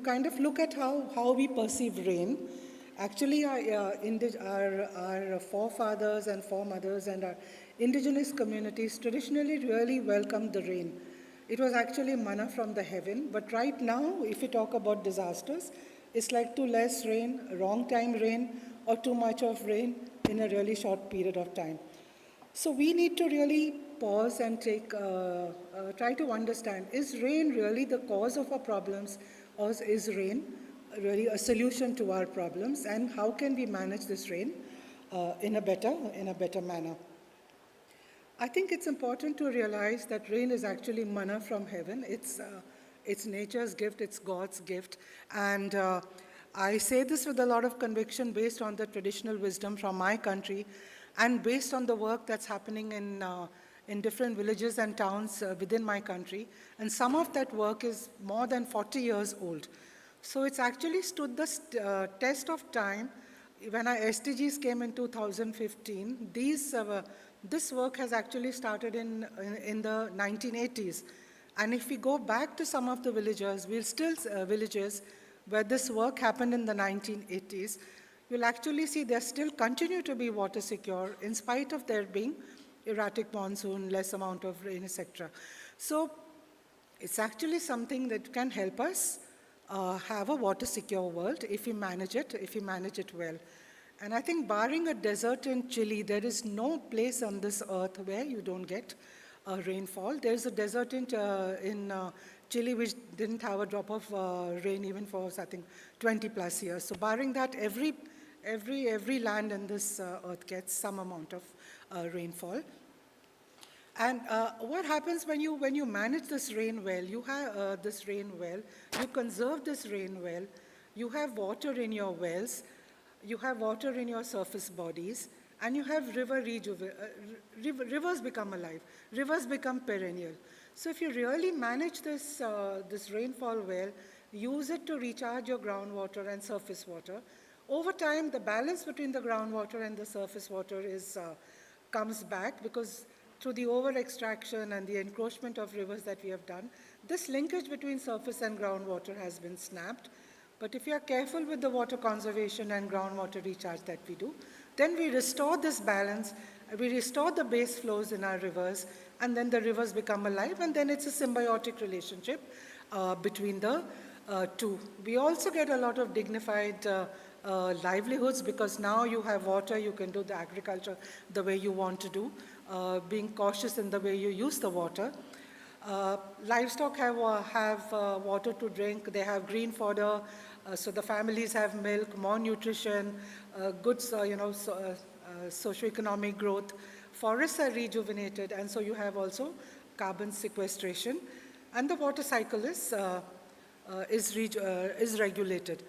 kind of look at how we perceive rain. Actually, our forefathers and foremothers and our indigenous communities traditionally really welcomed the rain. It was actually manna from the heaven. But right now, if we talk about disasters, it's like too less rain, wrong time rain, or too much of rain in a really short period of time. So we need to really pause and try to understand, is rain really the cause of our problems, or is rain really a solution to our problems, and how can we manage this rain in a better manner? I think it's important to realize that rain is actually manna from heaven. It's nature's gift, it's God's gift, and I say this with a lot of conviction based on the traditional wisdom from my country and based on the work that's happening in different villages and towns within my country. And some of that work is more than 40 years old. So it's actually stood the test of time. When our SDGs came in 2015, this work has actually started in the 1980s. And if we go back to some of the villages, we'll still villages where this work happened in the 1980s, you'll actually see there still continue to be water secure in spite of there being erratic monsoon, less amount of rain, etc. So it's actually something that can help us have a water secure world if we manage it well. And I think barring a desert in Chile, there is no place on this earth where you don't get rainfall. There's a desert in Chile which didn't have a drop of rain even for, I think, 20 plus years. So barring that, every land in this earth gets some amount of rainfall. And what happens when you manage this rain well, you conserve this rain well, you have water in your wells, you have water in your surface bodies, and you have rivers become alive, rivers become perennial. So if you really manage this rainfall well, use it to recharge your groundwater and surface water, over time the balance between the groundwater and the surface water comes back, because through the over-extraction and the encroachment of rivers that we have done, this linkage between surface and groundwater has been snapped. But if you are careful with the water conservation and groundwater recharge that we do, then we restore this balance, we restore the base flows in our rivers, and then the rivers become alive, and then it's a symbiotic relationship between the two. We also get a lot of dignified livelihoods, because now you have water, you can do the agriculture the way you want to do, being cautious in the way you use the water. Livestock have water to drink, they have green fodder, so the families have milk, more nutrition, good socioeconomic growth. Forests are rejuvenated, and so you have also carbon sequestration, and the water cycle is regulated.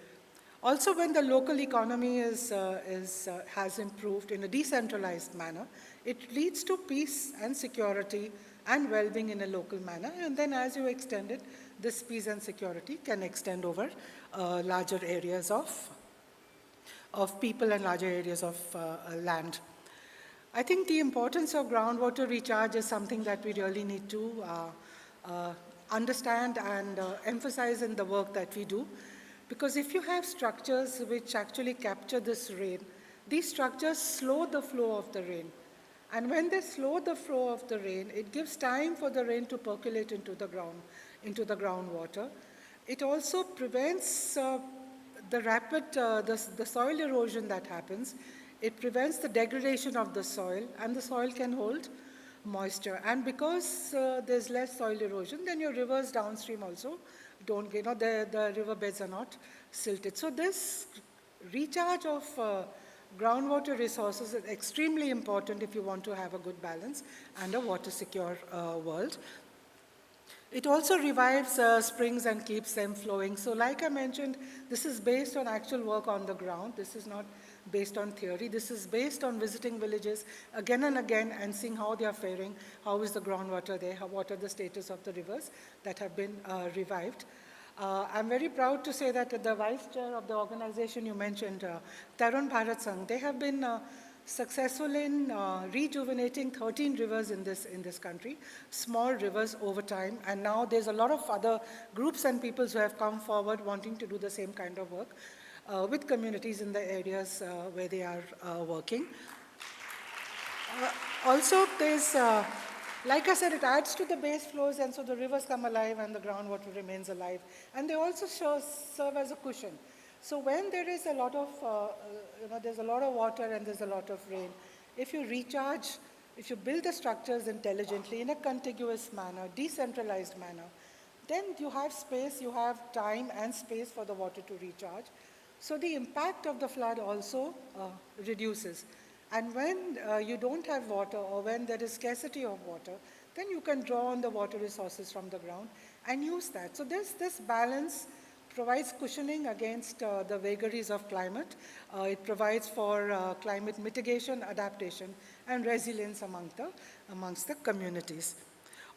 Also, when the local economy has improved in a decentralized manner, it leads to peace and security and well-being in a local manner. And then as you extend it, this peace and security can extend over larger areas of people and larger areas of land. I think the importance of groundwater recharge is something that we really need to understand and emphasize in the work that we do. Because if you have structures which actually capture this rain, these structures slow the flow of the rain. And when they slow the flow of the rain, it gives time for the rain to percolate into the groundwater. It also prevents the rapid, the soil erosion that happens. It prevents the degradation of the soil, and the soil can hold moisture. And because there's less soil erosion, then your rivers downstream also don't, the river beds are not silted. So this recharge of groundwater resources is extremely important if you want to have a good balance and a water-secure world. It also revives springs and keeps them flowing. So like I mentioned, this is based on actual work on the ground. This is not based on theory. This is based on visiting villages again and again and seeing how they are faring, how is the groundwater there, what are the status of the rivers that have been revived. I'm very proud to say that the vice chair of the organization you mentioned, Tarun Bharat Sangh, they have been successful in rejuvenating 13 rivers in this country, small rivers over time, and now there's a lot of other groups and peoples who have come forward wanting to do the same kind of work with communities in the areas where they are working. Also, there's, like I said, it adds to the base flows, and so the rivers come alive and the groundwater remains alive. And they also serve as a cushion. So when there is a lot of, there's a lot of water and there's a lot of rain, if you recharge, if you build the structures intelligently in a contiguous manner, decentralized manner, then you have space, you have time and space for the water to recharge. So the impact of the flood also reduces. And when you don't have water or when there is scarcity of water, then you can draw on the water resources from the ground and use that. So this balance provides cushioning against the vagaries of climate. It provides for climate mitigation, adaptation, and resilience amongst the communities.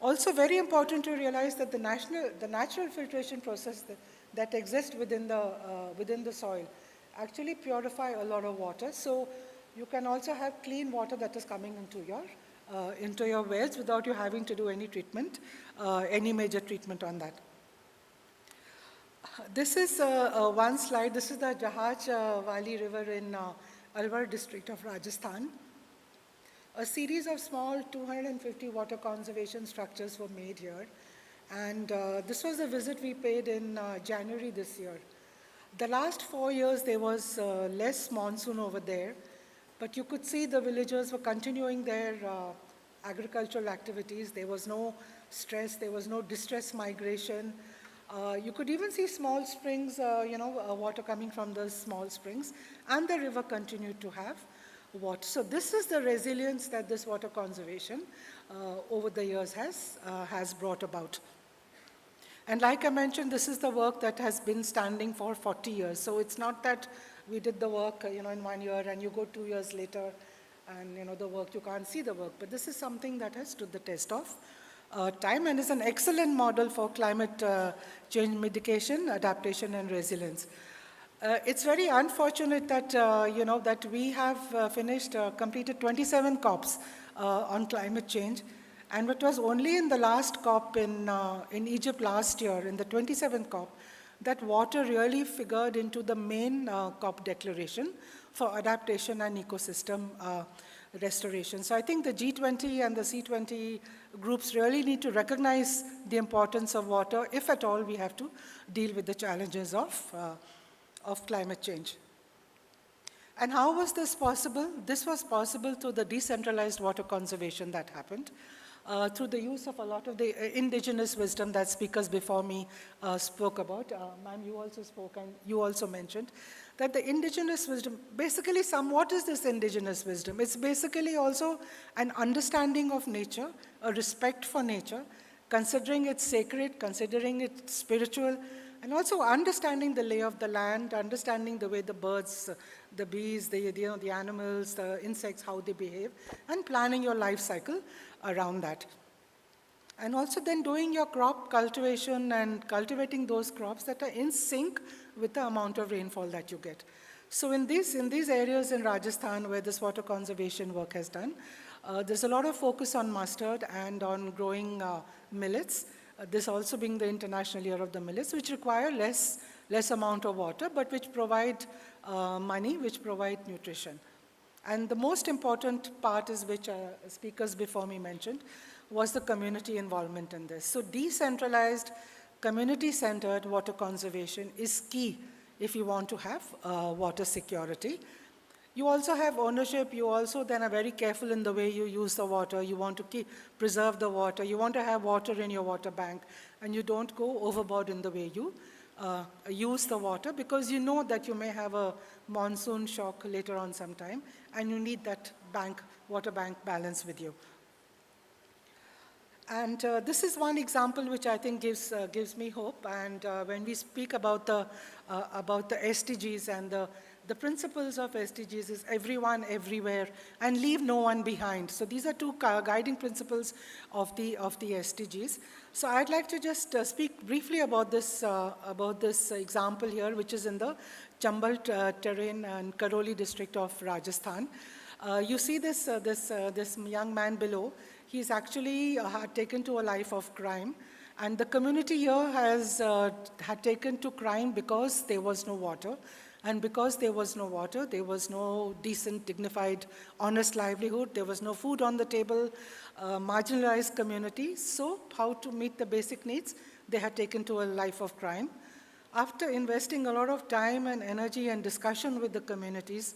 Also very important to realize that the natural filtration process that exists within the soil actually purify a lot of water. So you can also have clean water that is coming into your wells without you having to do any treatment, any major treatment on that. This is one slide. This is the Jahaj Wali River in Alwar district of Rajasthan. A series of small 250 water conservation structures were made here. And this was a visit we paid in January this year. The last 4 years, there was less monsoon over there. But you could see the villagers were continuing their agricultural activities. There was no stress, there was no distress migration. You could even see small springs, water coming from the small springs, and the river continued to have water. So this is the resilience that this water conservation over the years has brought about. And like I mentioned, this is the work that has been standing for 40 years. So it's not that we did the work, in 1 year and you go 2 years later and, the work, you can't see the work. But this is something that has stood the test of time and is an excellent model for climate change mitigation, adaptation, and resilience. It's very unfortunate that, that we have completed 27 COPs on climate change. And it was only in the last COP in Egypt last year, in the 27th COP, that water really figured into the main COP declaration for adaptation and ecosystem restoration. So I think the G20 and the C20 groups really need to recognize the importance of water, if at all we have to deal with the challenges of climate change. And how was this possible? This was possible through the decentralized water conservation that happened. Through the use of a lot of the indigenous wisdom that speakers before me spoke about. Ma'am, you also spoke and you also mentioned that the indigenous wisdom, basically what is this indigenous wisdom? It's basically also an understanding of nature, a respect for nature, considering it sacred, considering it spiritual, and also understanding the lay of the land, understanding the way the birds, the bees, the animals, the insects, how they behave, and planning your life cycle around that. And also then doing your crop cultivation and cultivating those crops that are in sync with the amount of rainfall that you get. So in these areas in Rajasthan where this water conservation work has done, there's a lot of focus on mustard and on growing millets. This also being the International Year of the Millets, which require less less amount of water, but which provide money, which provide nutrition. And the most important part is, which speakers before me mentioned, was the community involvement in this. So decentralized, community-centered water conservation is key if you want to have water security. You also have ownership. You also then are very careful in the way you use the water. You want to preserve the water. You want to have water in your water bank, and you don't go overboard in the way you use the water, because you know that you may have a monsoon shock later on sometime, and you need that water bank balance with you. And this is one example which I think gives me hope. And when we speak about the SDGs and the principles of SDGs is everyone, everywhere, and leave no one behind. So these are two guiding principles of the SDGs. So I'd like to just speak briefly about this example here, which is in the Chambal terrain and Karoli district of Rajasthan. You see this young man below. He's actually taken to a life of crime. And the community here had taken to crime because there was no water. And because there was no water, there was no decent, dignified, honest livelihood. There was no food on the table, marginalized community. So how to meet the basic needs? They had taken to a life of crime. After investing a lot of time and energy and discussion with the communities,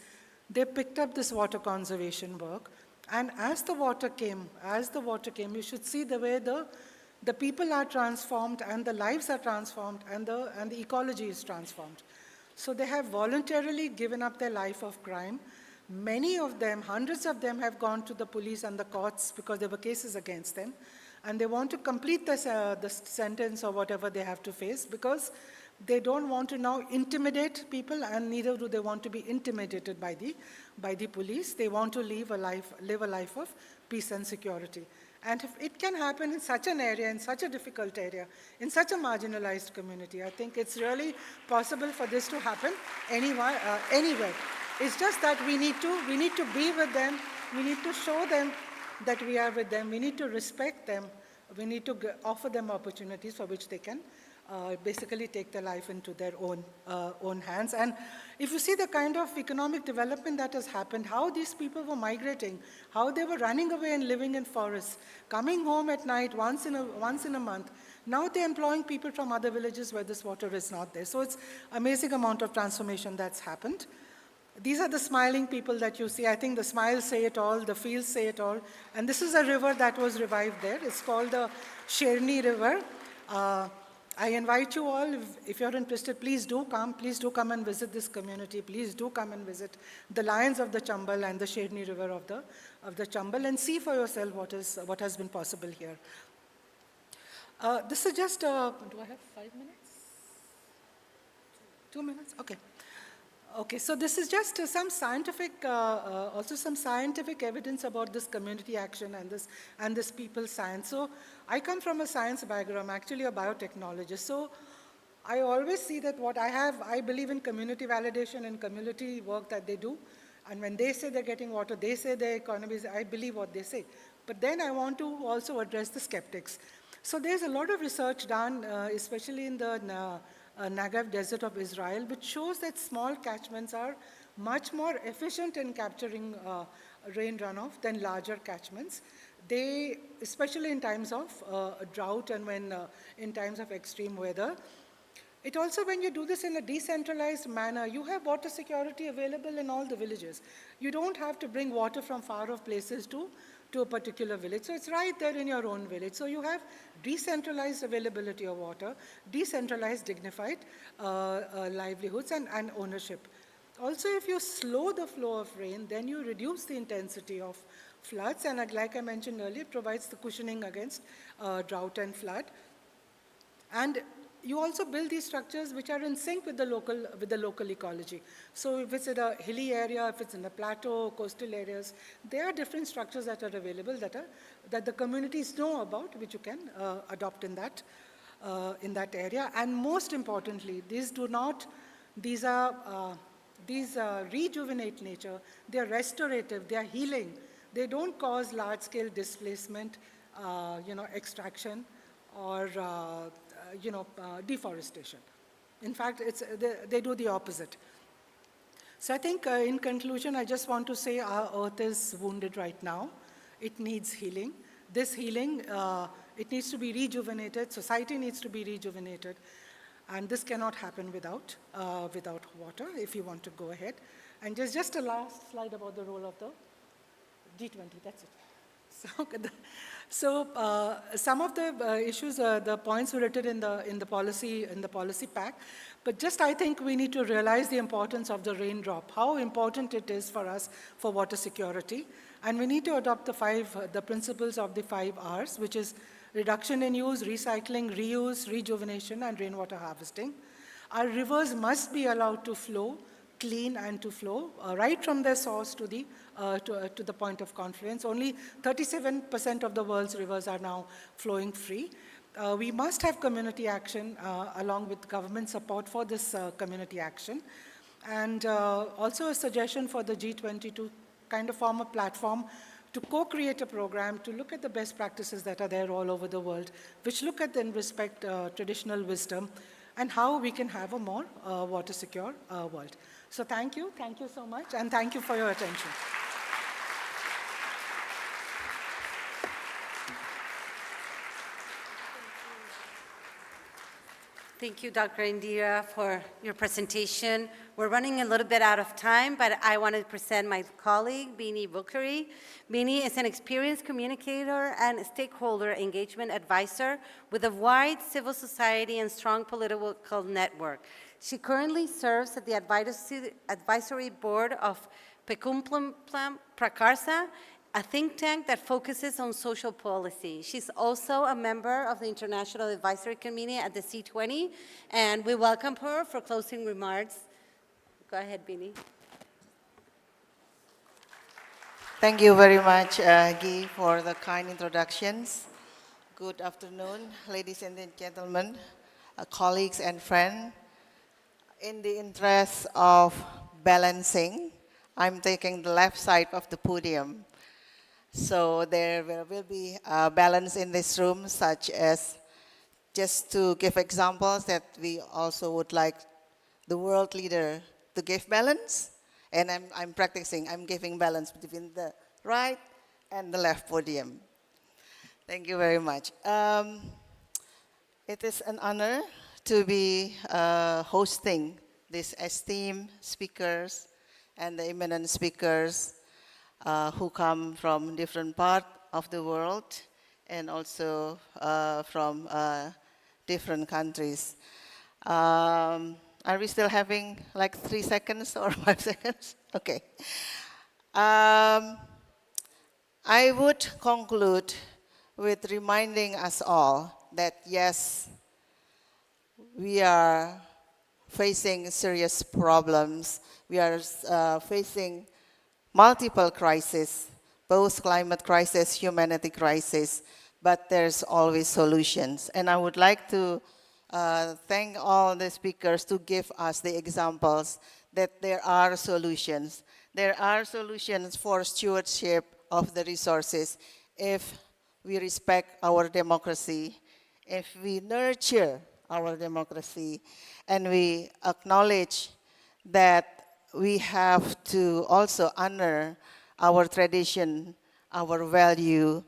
they picked up this water conservation work. And as the water came, you should see the way the people are transformed and the lives are transformed and the ecology is transformed. So they have voluntarily given up their life of crime. Many of them, hundreds of them, have gone to the police and the courts because there were cases against them. And they want to complete the sentence or whatever they have to face, because they don't want to now intimidate people, and neither do they want to be intimidated by the police. They want to live a life of peace and security. And if it can happen in such an area, in such a difficult area, in such a marginalized community, I think it's really possible for this to happen anywhere. It's just that we need to be with them. We need to show them that we are with them. We need to respect them. We need to offer them opportunities for which they can basically take their life into their own hands. And if you see the kind of economic development that has happened, how these people were migrating, how they were running away and living in forests, coming home at night once in a month. Now they're employing people from other villages where this water is not there. So it's amazing amount of transformation that's happened. These are the smiling people that you see. I think the smiles say it all, the fields say it all. And this is a river that was revived there. It's called the Sherni River. I invite you all, if you're interested, please do come and visit this community. Please do come and visit the Lions of the Chambal and the Sherni River of the Chambal, and see for yourself what has been possible here. This is just, do I have 5 minutes? 2 minutes? Okay. Okay, so this is just some scientific evidence about this community action and this people science. So I come from a science background. I'm actually a biotechnologist. So I always see that I believe in community validation and community work that they do. And when they say they're getting water, they say their economy is, I believe what they say. But then I want to also address the skeptics. So there's a lot of research done, especially in the Negev desert of Israel, which shows that small catchments are much more efficient in capturing rain runoff than larger catchments. They, especially in times of drought and in times of extreme weather. It also, when you do this in a decentralized manner, you have water security available in all the villages. You don't have to bring water from far off places to a particular village. So it's right there in your own village. So you have decentralized availability of water, decentralized dignified livelihoods and ownership. Also, if you slow the flow of rain, then you reduce the intensity of floods. And like I mentioned earlier, it provides the cushioning against drought and flood. And you also build these structures which are in sync with the local ecology. So if it's in a hilly area, if it's in a plateau, coastal areas, there are different structures that are available that the communities know about, which you can adopt in that area. And most importantly, these rejuvenate nature. They are restorative. They are healing. They don't cause large-scale displacement, extraction, or deforestation. In fact, they do the opposite. So I think in conclusion, I just want to say our earth is wounded right now. It needs healing. This healing, it needs to be rejuvenated. Society needs to be rejuvenated. And this cannot happen without water, if you want to go ahead. And just a last slide about the role of the G20, that's it. So some of the issues, the points were written in the policy pack, but just I think we need to realize the importance of the raindrop, how important it is for us for water security, and we need to adopt the principles of the 5 R's, which is reduction in use, recycling, reuse, rejuvenation, and rainwater harvesting. Our rivers must be allowed to flow clean and to flow right from their source to the point of confluence. Only 37% of the world's rivers are now flowing free. We must have community action along with government support for this community action. And also a suggestion for the G20 to kind of form a platform to co-create a program to look at the best practices that are there all over the world, which look at and respect traditional wisdom and how we can have a more water-secure world. So thank you so much, and thank you for your attention. Thank you, Dr. Indira, for your presentation. We're running a little bit out of time, but I want to present my colleague, Bini Bukhari. Bini is an experienced communicator and stakeholder engagement advisor with a wide civil society and strong political network. She currently serves at the advisory board of Pekumplam Prakarsa, a think tank that focuses on social policy. She's also a member of the International Advisory Committee at the C20, and we welcome her for closing remarks. Go ahead, Bini. Thank you very much, Guy, for the kind introductions. Good afternoon, ladies and gentlemen, colleagues and friends. In the interest of balancing, I'm taking the left side of the podium. So there will be a balance in this room, such as, just to give examples, that we also would like the world leader to give balance. And I'm practicing, I'm giving balance between the right and the left podium. Thank you very much. It is an honor to be hosting these esteemed speakers and the eminent speakers who come from different parts of the world and also from different countries. Are we still having like 3 seconds or 5 seconds? Okay. I would conclude with reminding us all that yes, we are facing serious problems. We are facing multiple crises, both climate crisis, humanity crisis, but there's always solutions. And I would like to thank all the speakers to give us the examples that there are solutions. There are solutions for stewardship of the resources if we respect our democracy, if we nurture our democracy, and we acknowledge that we have to also honor our tradition, our value,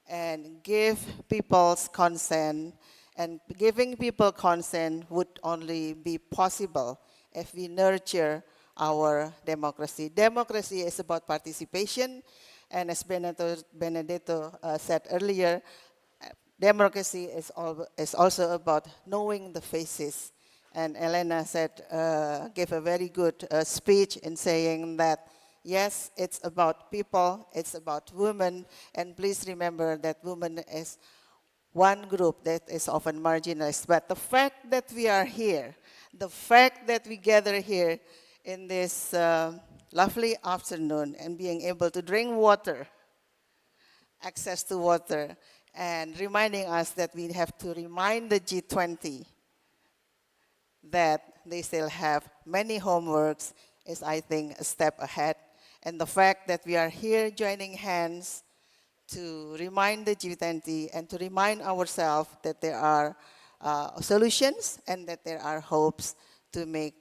and give people's consent. And giving people consent would only be possible if we nurture our democracy. Democracy is about participation, and as Benedetto said earlier, democracy is also about knowing the faces. And Elena said, gave a very good speech in saying that, yes, it's about people, it's about women, and please remember that women is one group that is often marginalized. But the fact that we are here, the fact that we gather here in this lovely afternoon and being able to drink water, access to water, and reminding us that we have to remind the G20 that they still have many homeworks is, I think, a step ahead. And the fact that we are here joining hands to remind the G20 and to remind ourselves that there are solutions and that there are hopes to make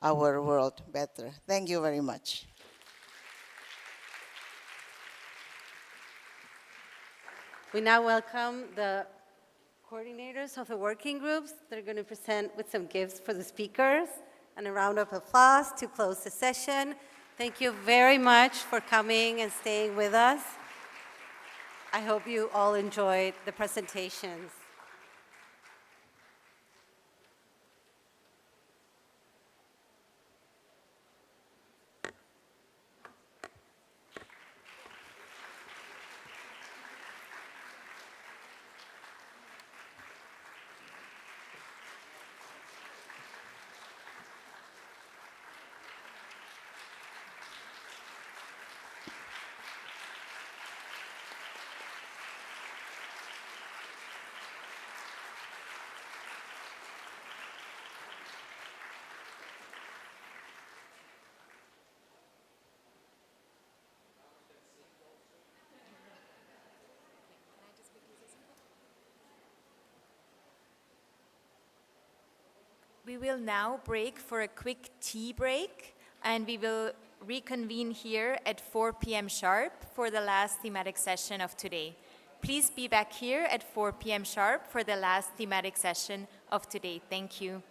our world better. Thank you very much. We now welcome the coordinators of the working groups. They're going to present with some gifts for the speakers and a round of applause to close the session. Thank you very much for coming and staying with us. I hope you all enjoyed the presentations. We will now break for a quick tea break, and we will reconvene here at 4 p.m. sharp for the last thematic session of today. Please be back here at 4 p.m. sharp for the last thematic session of today. Thank you.